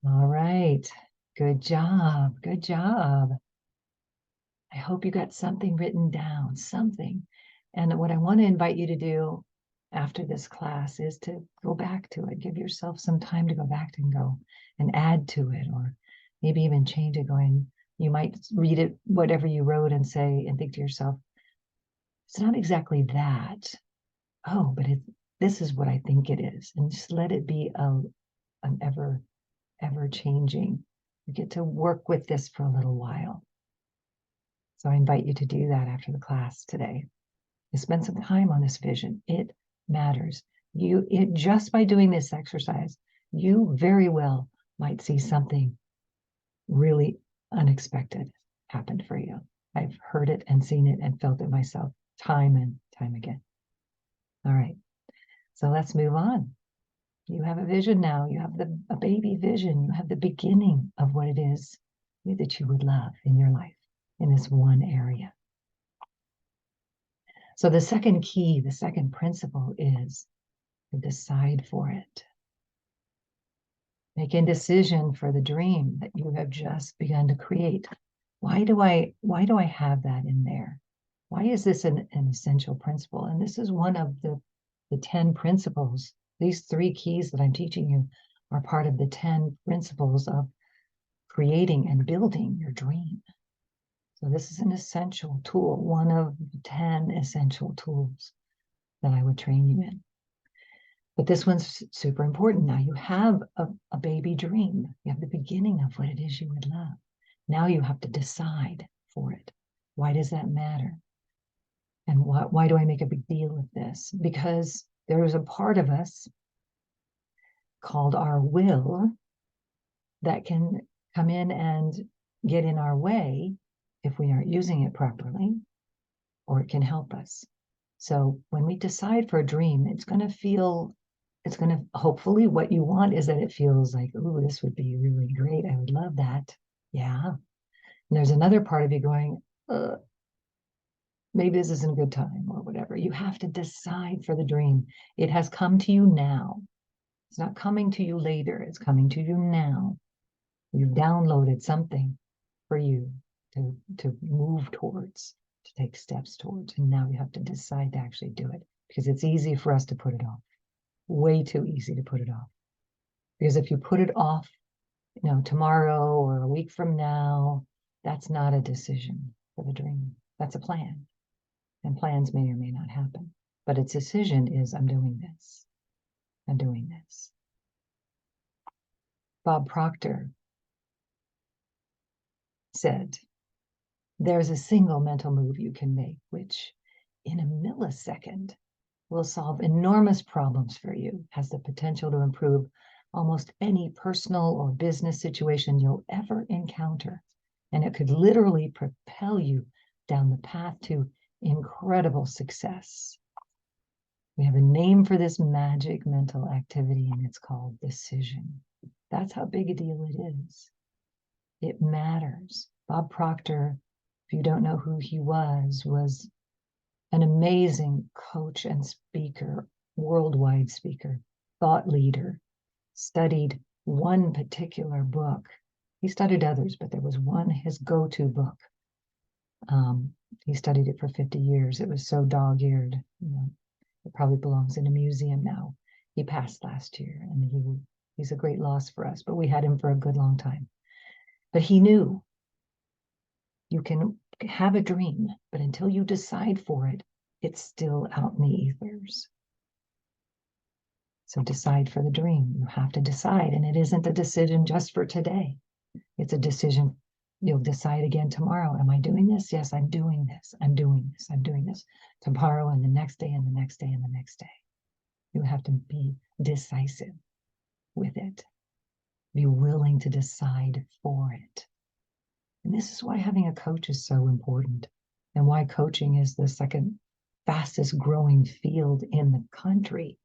All right. right. Good job. Good job. I hope you got something written down, something. And what I want to invite you to do after this class is to go back to it. Give yourself some time to go back and go and add to it, or maybe even change it. You might read it, whatever you wrote, and say, and think to yourself, it's not exactly that. Oh, but this is what I think it is. And just let it be an ever changing. You get to work with this for a little while. So I invite you to do that after the class today. You spend some time on this vision. It matters. Just by doing this exercise, you very well might see something really unexpected happen for you. I've heard it and seen it and felt it myself time and time again. All right, so let's move on. You have a vision now. You have a baby vision. You have the beginning of what it is that you would love in your life in this one area. So the second key, the second principle is to decide for it. Make a decision for the dream that you have just begun to create. Why do I have that in there? Why is this an essential principle? And this is one of the 10 principles. These 3 keys that I'm teaching you are part of the 10 principles of creating and building your dream. So this is an essential tool, one of the 10 essential tools that I would train you in. But this one's super important. Now you have a baby dream. You have the beginning of what it is you would love. Now you have to decide for it. Why does that matter? And why do I make a big deal of this? Because there is a part of us called our will that can come in and get in our way if we aren't using it properly, or it can help us. So when we decide for a dream, hopefully what you want is that it feels like, oh, this would be really great. I would love that. Yeah. And there's another part of you going, maybe this isn't a good time or whatever. You have to decide for the dream. It has come to you now. It's not coming to you later. It's coming to you now. You've downloaded something for you to move towards, to take steps towards. And now you have to decide to actually do it, because it's easy for us to put it off. Way too easy to put it off. Because if you put it off, tomorrow or a week from now, that's not a decision for the dream. That's a plan. And plans may or may not happen. But its decision is, I'm doing this. I'm doing this. Bob Proctor said, there's a single mental move you can make, which in a millisecond will solve enormous problems for you, has the potential to improve almost any personal or business situation you'll ever encounter. And it could literally propel you down the path to incredible success. We have a name for this magic mental activity, and it's called decision. That's how big a deal it is. It matters. Bob Proctor, if you don't know who he was an amazing coach and speaker, worldwide speaker, thought leader, studied one particular book. He studied others, but there was one, his go-to book. He studied it for 50 years. It was so dog-eared. It probably belongs in a museum now. He passed last year, and he's a great loss for us, but we had him for a good long time. But he knew you can have a dream, but until you decide for it, it's still out in the ethers. So decide for the dream. You have to decide, and it isn't a decision just for today. It's a decision. You'll decide again tomorrow. Am I doing this? Yes, I'm doing this. I'm doing this. I'm doing this. Tomorrow and the next day and the next day and the next day. You have to be decisive with it. Be willing to decide for it. And this is why having a coach is so important, and why coaching is the second fastest growing field in the country,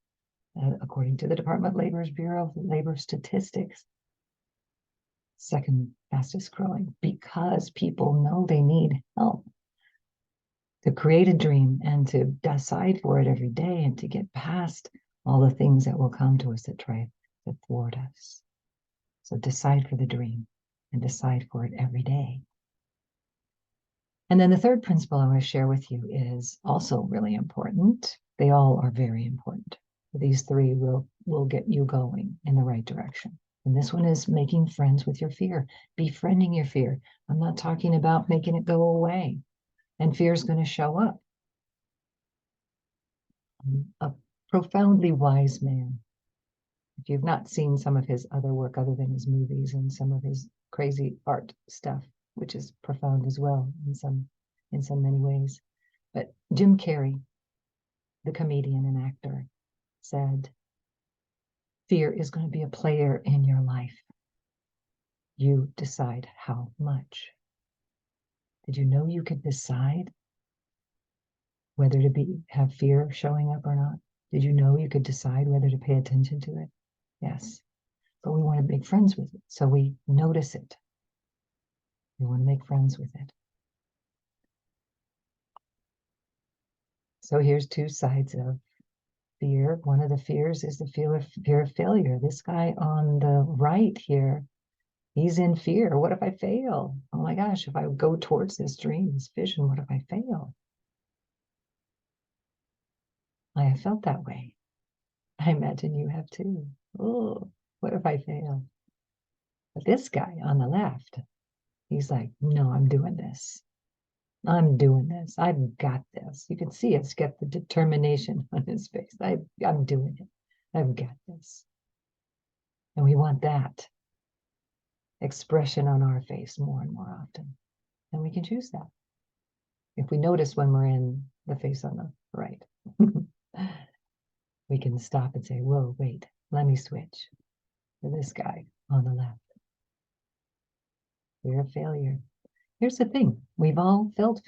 according to the Department of Labor's Bureau of Labor Statistics. Second fastest growing, because people know they need help to create a dream and to decide for it every day, and to get past all the things that will come to us that try to thwart us. So decide for the dream and decide for it every day. And then the third principle I want to share with you is also really important. They all are very important. These three will get you going in the right direction. And this one is making friends with your fear, befriending your fear. I'm not talking about making it go away. And fear is going to show up. A profoundly wise man. If you've not seen some of his other work other than his movies and some of his crazy art stuff, which is profound as well in some many ways. But Jim Carrey, the comedian and actor, said, fear is going to be a player in your life. You decide how much. Did you know you could decide whether to have fear showing up or not? Did you know you could decide whether to pay attention to it? Yes. But we want to make friends with it. So we notice it. We want to make friends with it. So here's two sides of fear. One of the fears is the fear of failure. This guy on the right here, he's in fear. What if I fail? Oh my gosh, if I go towards this dream, this vision, what if I fail? I have felt that way. I imagine you have too. Oh, what if I fail? But this guy on the left, he's like, no, I'm doing this. I'm doing this. I've got this. You can see it's got the determination on his face. I'm doing it. I've got this. And we want that expression on our face more and more often. And we can choose that. If we notice when we're in the face on the right, we can stop and say, whoa, wait, let me switch to this guy on the left. Fear of failure. Here's the thing. We've all felt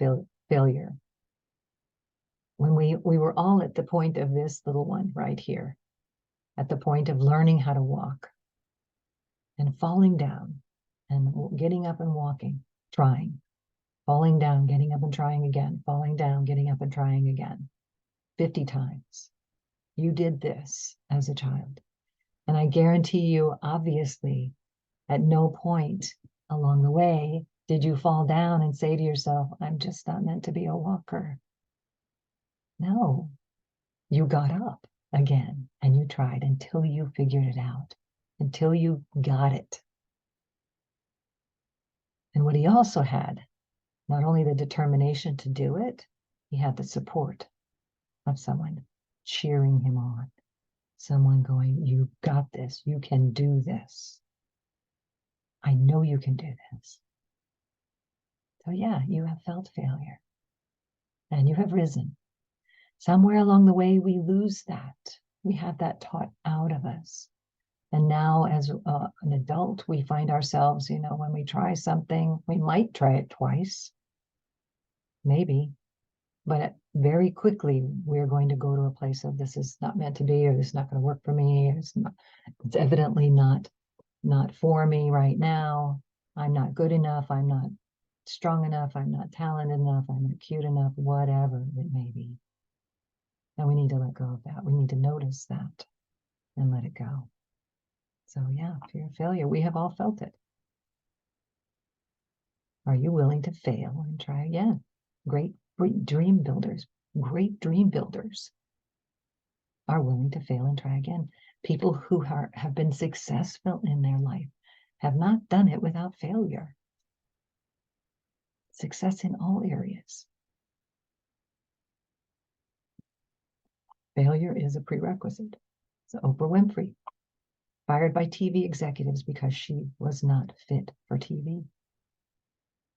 failure. When we were all at the point of this little one right here, at the point of learning how to walk and falling down and getting up and walking, trying, falling down, getting up and trying again, falling down, getting up and trying again, 50 times. You did this as a child. And I guarantee you, obviously, at no point along the way did you fall down and say to yourself, I'm just not meant to be a walker. No, you got up again and you tried until you figured it out, until you got it. And what he also had, not only the determination to do it, he had the support of someone cheering him on, someone going, you got this, you can do this. I know you can do this. So yeah, you have felt failure and you have risen. Somewhere along the way, we lose that. We have that taught out of us. And now as an adult, we find ourselves, when we try something, we might try it twice, maybe, but very quickly, we're going to go to a place of this is not meant to be, or this is not going to work for me. It's evidently not for me right now. I'm not good enough. I'm not strong enough. I'm not talented enough. I'm not cute enough, whatever it may be. And we need to let go of that. We need to notice that and let it go. So yeah, fear of failure. We have all felt it. Are you willing to fail and try again? Great dream builders are willing to fail and try again. People who have been successful in their life have not done it without failure. Success in all areas. Failure is a prerequisite. So Oprah Winfrey, fired by TV executives because she was not fit for TV.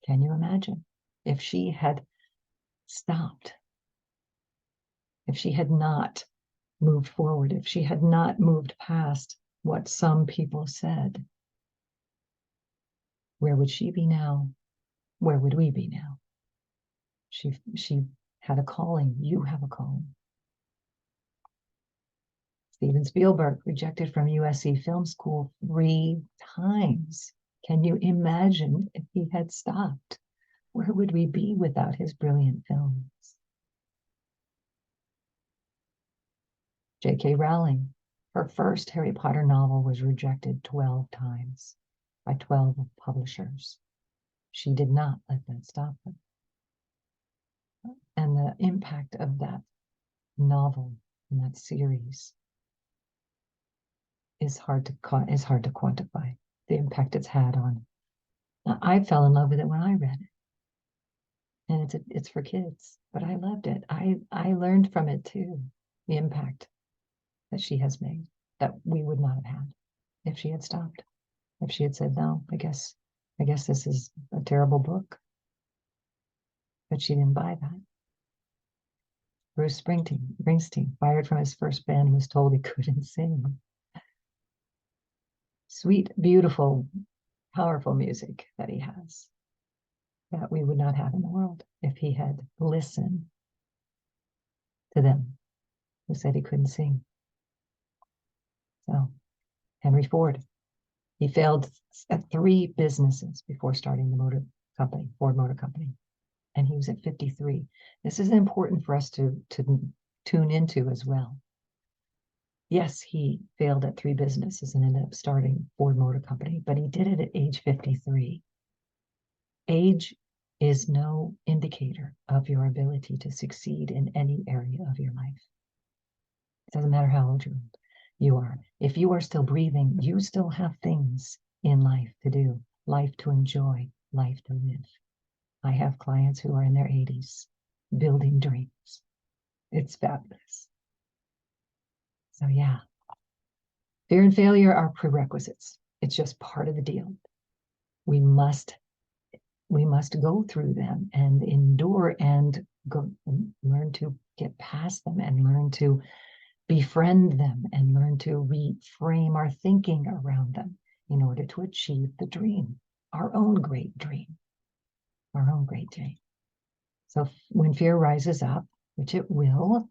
Can you imagine if she had stopped, if she had not moved forward, if she had not moved past what some people said? Where would she be now? Where would we be now? She had a calling. You have a calling. Steven Spielberg, rejected from USC Film School 3 times. Can you imagine if he had stopped? Where would we be without his brilliant films? J.K. Rowling, Her first Harry Potter novel was rejected 12 times by 12 publishers. She did not let that stop her. And the impact of that novel and that series is hard to quantify the impact it's had on. I fell in love with it when I read it, and it's for kids, but I loved it. I learned from it too, the impact that she has made that we would not have had if she had stopped. If she had said, no, I guess this is a terrible book. But she didn't buy that. Bruce Springsteen, fired from his first band, was told he couldn't sing. Sweet, beautiful, powerful music that he has that we would not have in the world if he had listened to them who said he couldn't sing. So, Henry Ford, he failed at 3 businesses before starting the Ford Motor Company. And he was at 53. This is important for us to tune into as well. Yes, he failed at 3 businesses and ended up starting Ford Motor Company, but he did it at age 53. Age is no indicator of your ability to succeed in any area of your life. It doesn't matter how old you are. If you are still breathing, you still have things in life to do, life to enjoy, life to live. I have clients who are in their 80s building dreams. It's fabulous. So yeah, fear and failure are prerequisites. It's just part of the deal. We must go through them and endure and learn to get past them and learn to befriend them and learn to reframe our thinking around them in order to achieve the dream, our own great dream. Our own great dream. So when fear rises up, which it will,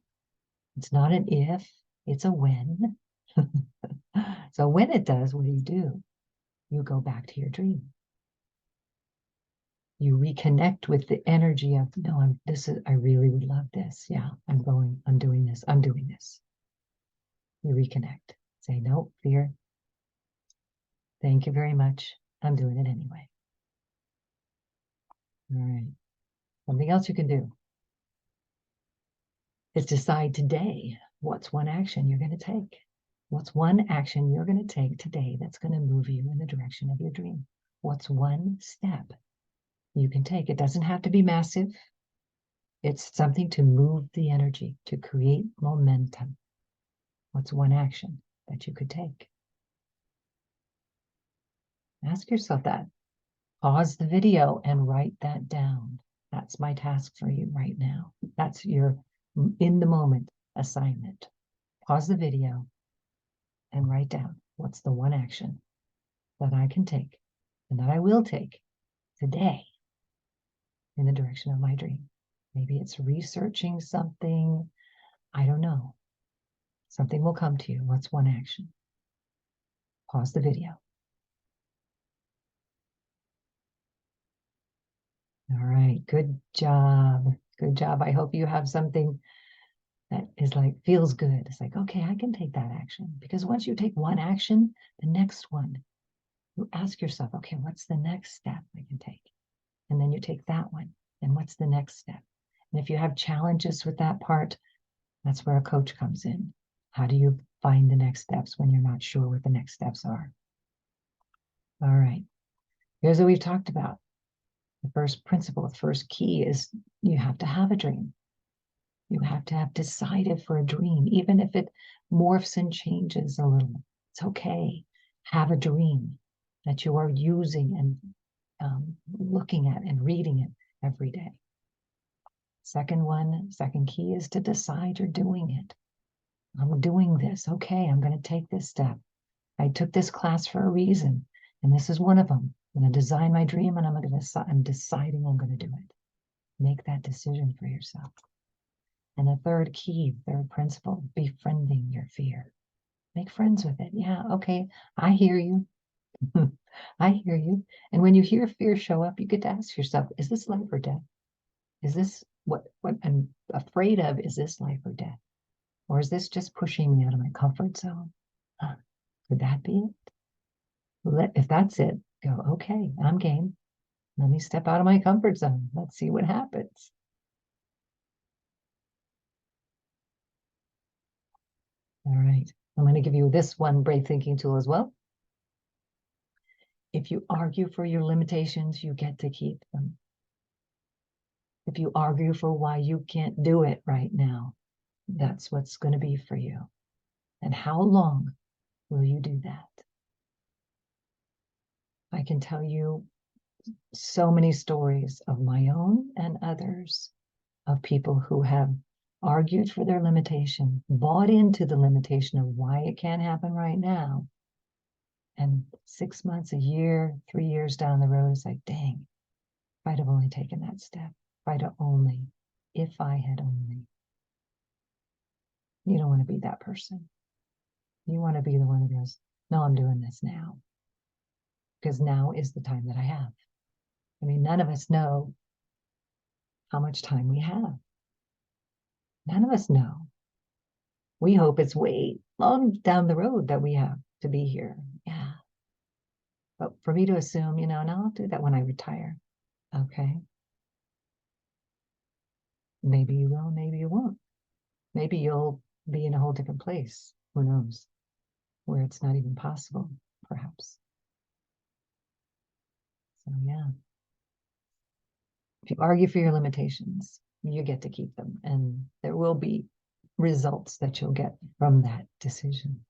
it's not an if, it's a when. So when it does, what do? You go back to your dream. You reconnect with the energy of, no, I really would love this. Yeah, I'm doing this. You reconnect. Say, no, fear. Thank you very much. I'm doing it anyway. All right. Something else you can do is decide today what's one action you're going to take. What's one action you're going to take today that's going to move you in the direction of your dream? What's one step you can take? It doesn't have to be massive. It's something to move the energy, to create momentum. What's one action that you could take? Ask yourself that. Pause the video and write that down. That's my task for you right now. That's your in the moment assignment. Pause the video and write down what's the one action that I can take and that I will take today in the direction of my dream. Maybe it's researching something. I don't know. Something will come to you. What's one action? Pause the video. All right. Good job. Good job. I hope you have something that is like, feels good. It's like, okay, I can take that action. Because once you take one action, the next one, you ask yourself, okay, what's the next step I can take? And then you take that one. And what's the next step? And if you have challenges with that part, that's where a coach comes in. How do you find the next steps when you're not sure what the next steps are? All right. Here's what we've talked about. The first principle, the first key is you have to have a dream. You have to have decided for a dream, even if it morphs and changes a little. It's okay. Have a dream that you are using and looking at and reading it every day. Second key is to decide you're doing it. I'm doing this. Okay, I'm going to take this step. I took this class for a reason, and this is one of them. I'm going to design my dream, and I'm deciding I'm going to do it. Make that decision for yourself. And the third principle, befriending your fear. Make friends with it. Yeah, okay, I hear you. I hear you. And when you hear fear show up, you get to ask yourself, is this life or death? Is this what I'm afraid of? Is this life or death? Or is this just pushing me out of my comfort zone? Could that be it? If that's it, go, okay, I'm game. Let me step out of my comfort zone. Let's see what happens. All right. I'm going to give you this one brave thinking tool as well. If you argue for your limitations, you get to keep them. If you argue for why you can't do it right now, that's what's going to be for you. And how long will you do that? I can tell you so many stories of my own and others of people who have argued for their limitation, bought into the limitation of why it can't happen right now. And 6 months, a year, 3 years down the road, it's like, dang, if I'd have only taken that step, if I had only. You don't want to be that person. You want to be the one who goes, no, I'm doing this now. Because now is the time that I have. I mean, none of us know how much time we have. None of us know. We hope it's way long down the road that we have to be here. Yeah. But for me to assume, no, I'll do that when I retire. Okay. Maybe you will, maybe you won't. Maybe you'll be in a whole different place. Who knows? Where it's not even possible, perhaps. So, yeah. If you argue for your limitations, you get to keep them. And there will be results that you'll get from that decision.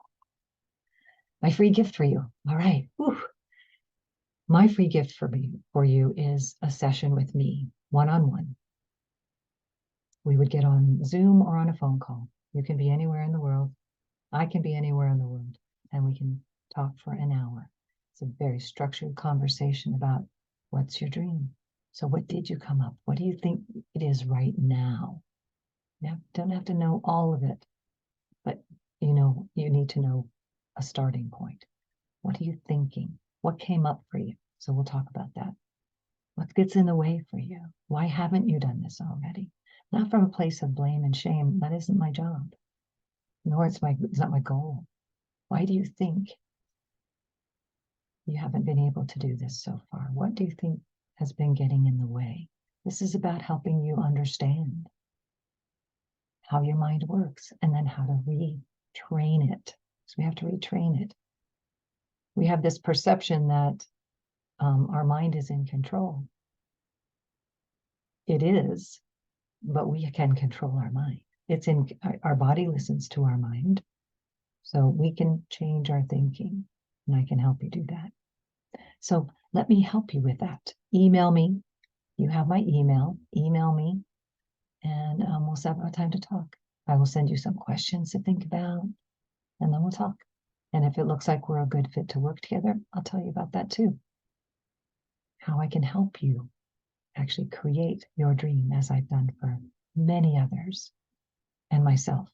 My free gift for you. All right. Whew. My free gift for you is a session with me, one-on-one. We would get on Zoom or on a phone call. You can be anywhere in the world. I can be anywhere in the world. And we can talk for an hour. It's a very structured conversation about what's your dream. So what did you come up? What do you think it is right now? You don't have to know all of it, but you need to know a starting point. What are you thinking? What came up for you? So we'll talk about that. What gets in the way for you? Why haven't you done this already? Not from a place of blame and shame. That isn't my job, nor it's not my goal. Why do you think you haven't been able to do this so far? What do you think has been getting in the way? This is about helping you understand how your mind works and then how to retrain it. So we have to retrain it. We have this perception that our mind is in control. It is, but we can control our mind. Our body listens to our mind. So we can change our thinking, and I can help you do that. So let me help you with that. Email me. You have my email. Email me, and we'll set up a time to talk. I will send you some questions to think about, and then we'll talk. And if it looks like we're a good fit to work together, I'll tell you about that too. How I can help you actually create your dream, as I've done for many others and myself.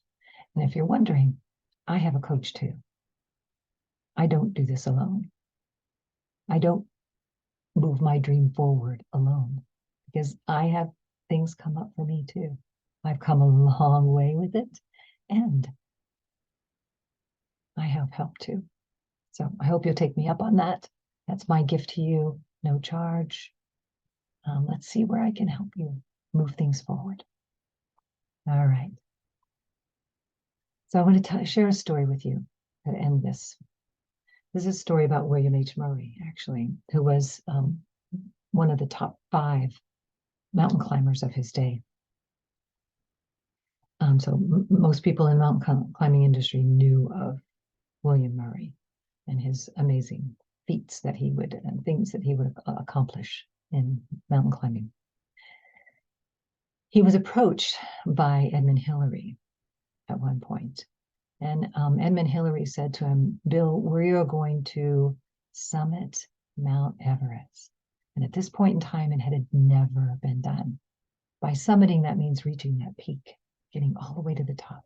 And if you're wondering, I have a coach too. I don't do this alone. I don't move my dream forward alone because I have things come up for me too. I've come a long way with it, and I have help too. So I hope you'll take me up on that. That's my gift to you, no charge. Let's see where I can help you move things forward. All right. So I want to share a story with you to end this. This is a story about William H. Murray, actually, who was one of the top 5 mountain climbers of his day. So most people in the mountain climbing industry knew of William Murray and his amazing feats and things that he would accomplish in mountain climbing. He was approached by Edmund Hillary at one point, and Edmund Hillary said to him, "Bill, we are going to summit Mount Everest." And at this point in time, it had never been done. By summiting, that means reaching that peak, getting all the way to the top.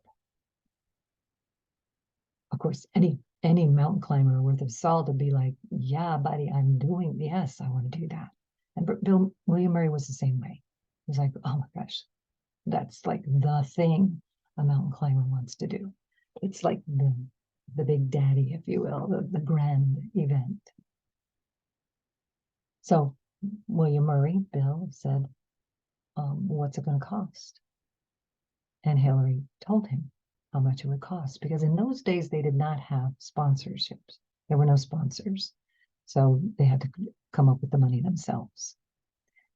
Of course, any mountain climber worth of salt would be like, yeah, buddy, yes, I want to do that. And William Murray was the same way. He was like, oh my gosh, that's like the thing a mountain climber wants to do. It's like the big daddy, if you will, the grand event. So William Murray, Bill, said, what's it going to cost? And Hillary told him how much it would cost, because in those days they did not have sponsorships. There were no sponsors. So they had to come up with the money themselves.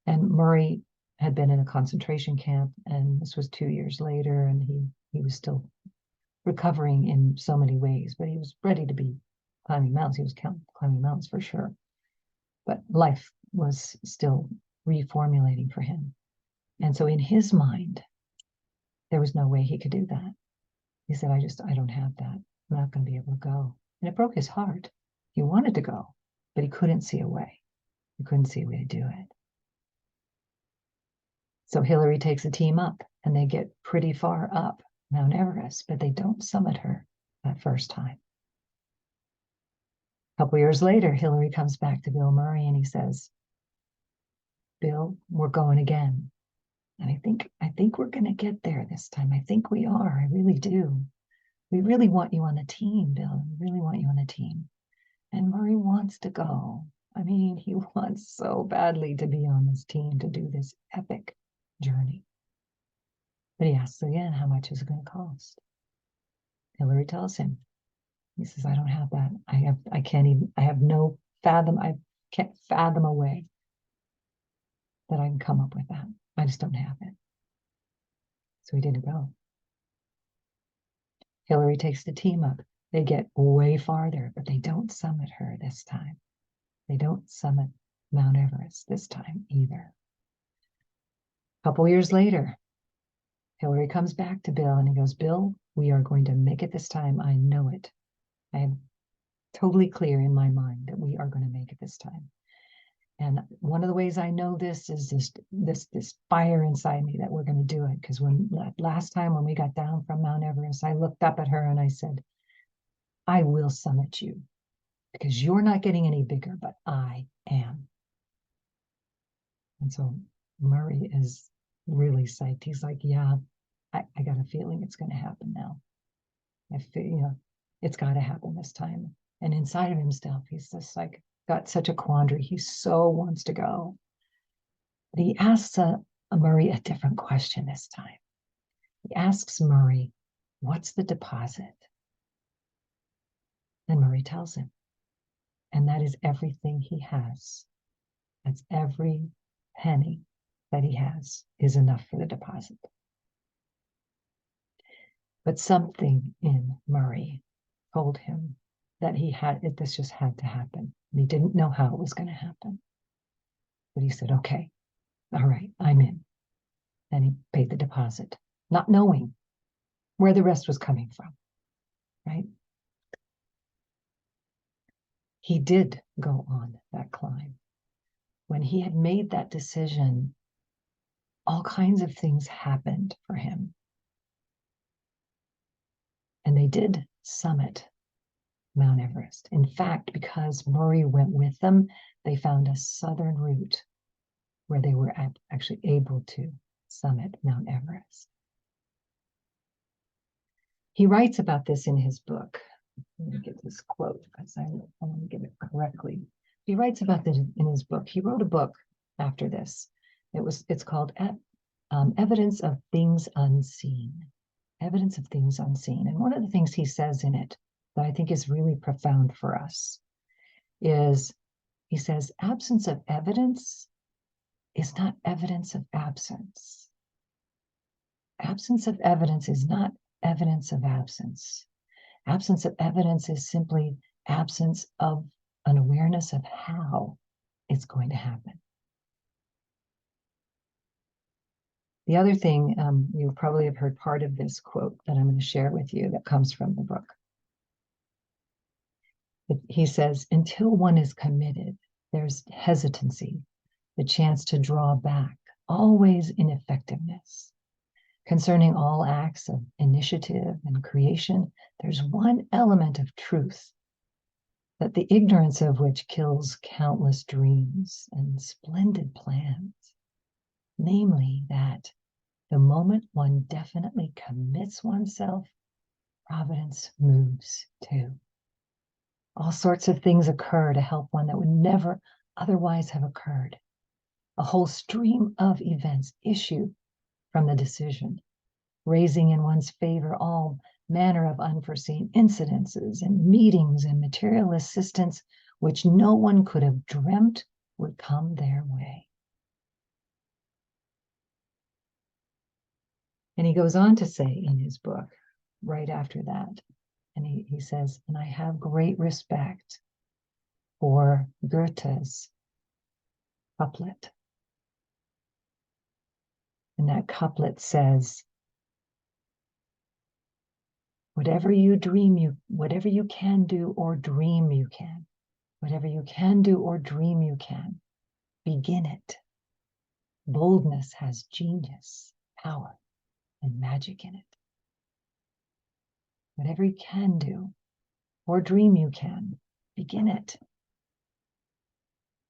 And Murray had been in a concentration camp, and this was 2 years later, and he was still recovering in so many ways, but he was ready to be climbing mountains. He was climbing mountains for sure. But life was still reformulating for him. And so in his mind, there was no way he could do that. He said, I don't have that. I'm not going to be able to go. And it broke his heart. He wanted to go, but he couldn't see a way. He couldn't see a way to do it. So Hillary takes a team up, and they get pretty far up Mount Everest, but they don't summit her that first time. A couple years later, Hillary comes back to Bill Murray, and he says, Bill, we're going again. And I think we're going to get there this time. I think we are. I really do. We really want you on the team, Bill. We really want you on the team. And Murray wants to go. I mean, he wants so badly to be on this team, to do this epic journey. But he asks again, how much is it going to cost? Hillary tells him. He says, I don't have that. I can't fathom a way that I can come up with that. I just don't have it. So he didn't go. Hillary takes the team up. They get way farther, but they don't summit her this time. They don't summit Mount Everest this time either. A couple years later, Hillary comes back to Bill and he goes, Bill, we are going to make it this time. I know it. I am totally clear in my mind that we are going to make it this time. And one of the ways I know this is this fire inside me that we're going to do it. Because last time when we got down from Mount Everest, I looked up at her and I said, I will summit you because you're not getting any bigger, but I am. And so Murray is really psyched. He's like, yeah, I got a feeling it's going to happen now. I feel, it's got to happen this time. And inside of himself, he's just like, got such a quandary. He so wants to go. But he asks Murray a different question this time. He asks Murray, what's the deposit? And Murray tells him. And that is everything he has. That's every penny that he has is enough for the deposit. But something in Murray told him that this just had to happen. And he didn't know how it was going to happen. But he said, okay, all right, I'm in. And he paid the deposit, not knowing where the rest was coming from, right? He did go on that climb. When he had made that decision, all kinds of things happened for him. And they did summit Mount Everest. In fact, because Murray went with them, they found a southern route where they were actually able to summit Mount Everest. He writes about this in his book. Let me get this quote because I want to get it correctly. He writes about this in his book. He wrote a book after this. It's called Evidence of Things Unseen. Evidence of Things Unseen. And one of the things he says in it that I think is really profound for us is he says, absence of evidence is not evidence of absence. Absence of evidence is not evidence of absence. Absence of evidence is simply absence of an awareness of how it's going to happen. The other thing, you probably have heard part of this quote that I'm going to share with you that comes from the book. He says, until one is committed, there's hesitancy, the chance to draw back, always ineffectiveness. Concerning all acts of initiative and creation, there's one element of truth, that the ignorance of which kills countless dreams and splendid plans, namely that the moment one definitely commits oneself, providence moves too. All sorts of things occur to help one that would never otherwise have occurred. A whole stream of events issue from the decision, raising in one's favor all manner of unforeseen incidences and meetings and material assistance which no one could have dreamt would come their way. And he goes on to say in his book, right after that, and he says, and I have great respect for Goethe's couplet. And that couplet says, whatever you can do or dream you can, whatever you can do or dream you can, begin it. Boldness has genius, power, and magic in it. Whatever you can do or dream you can, begin it.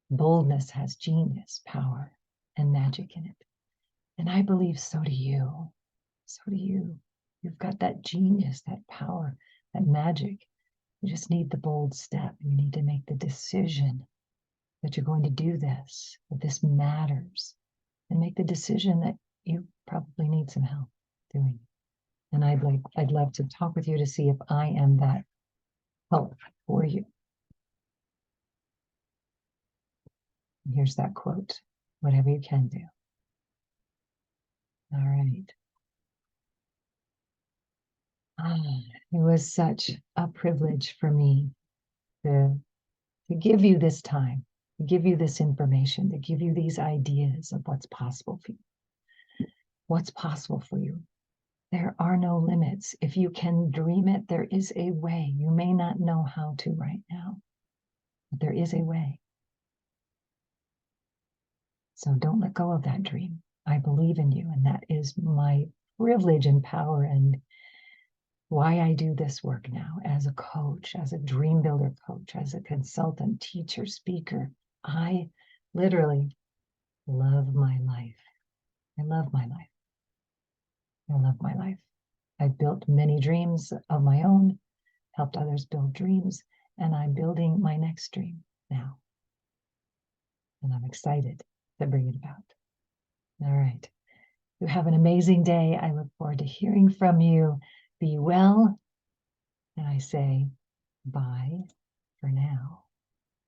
Boldness has genius, power, and magic in it. And I believe so do you. So do you. You've got that genius, that power, that magic. You just need the bold step. You need to make the decision that you're going to do this, that this matters, and make the decision that you probably need some help doing. And I'd love to talk with you to see if I am that help for you. And here's that quote, whatever you can do. All right. It was such a privilege for me to give you this time, to give you this information, to give you these ideas of what's possible for you. What's possible for you. There are no limits. If you can dream it, there is a way. You may not know how to right now, but there is a way. So don't let go of that dream. I believe in you, and that is my privilege and power and why I do this work now as a coach, as a dream builder coach, as a consultant, teacher, speaker. I literally love my life. I love my life. I love my life. I've built many dreams of my own, helped others build dreams, and I'm building my next dream now. And I'm excited to bring it about. All right. You have an amazing day. I look forward to hearing from you. Be well. And I say bye for now.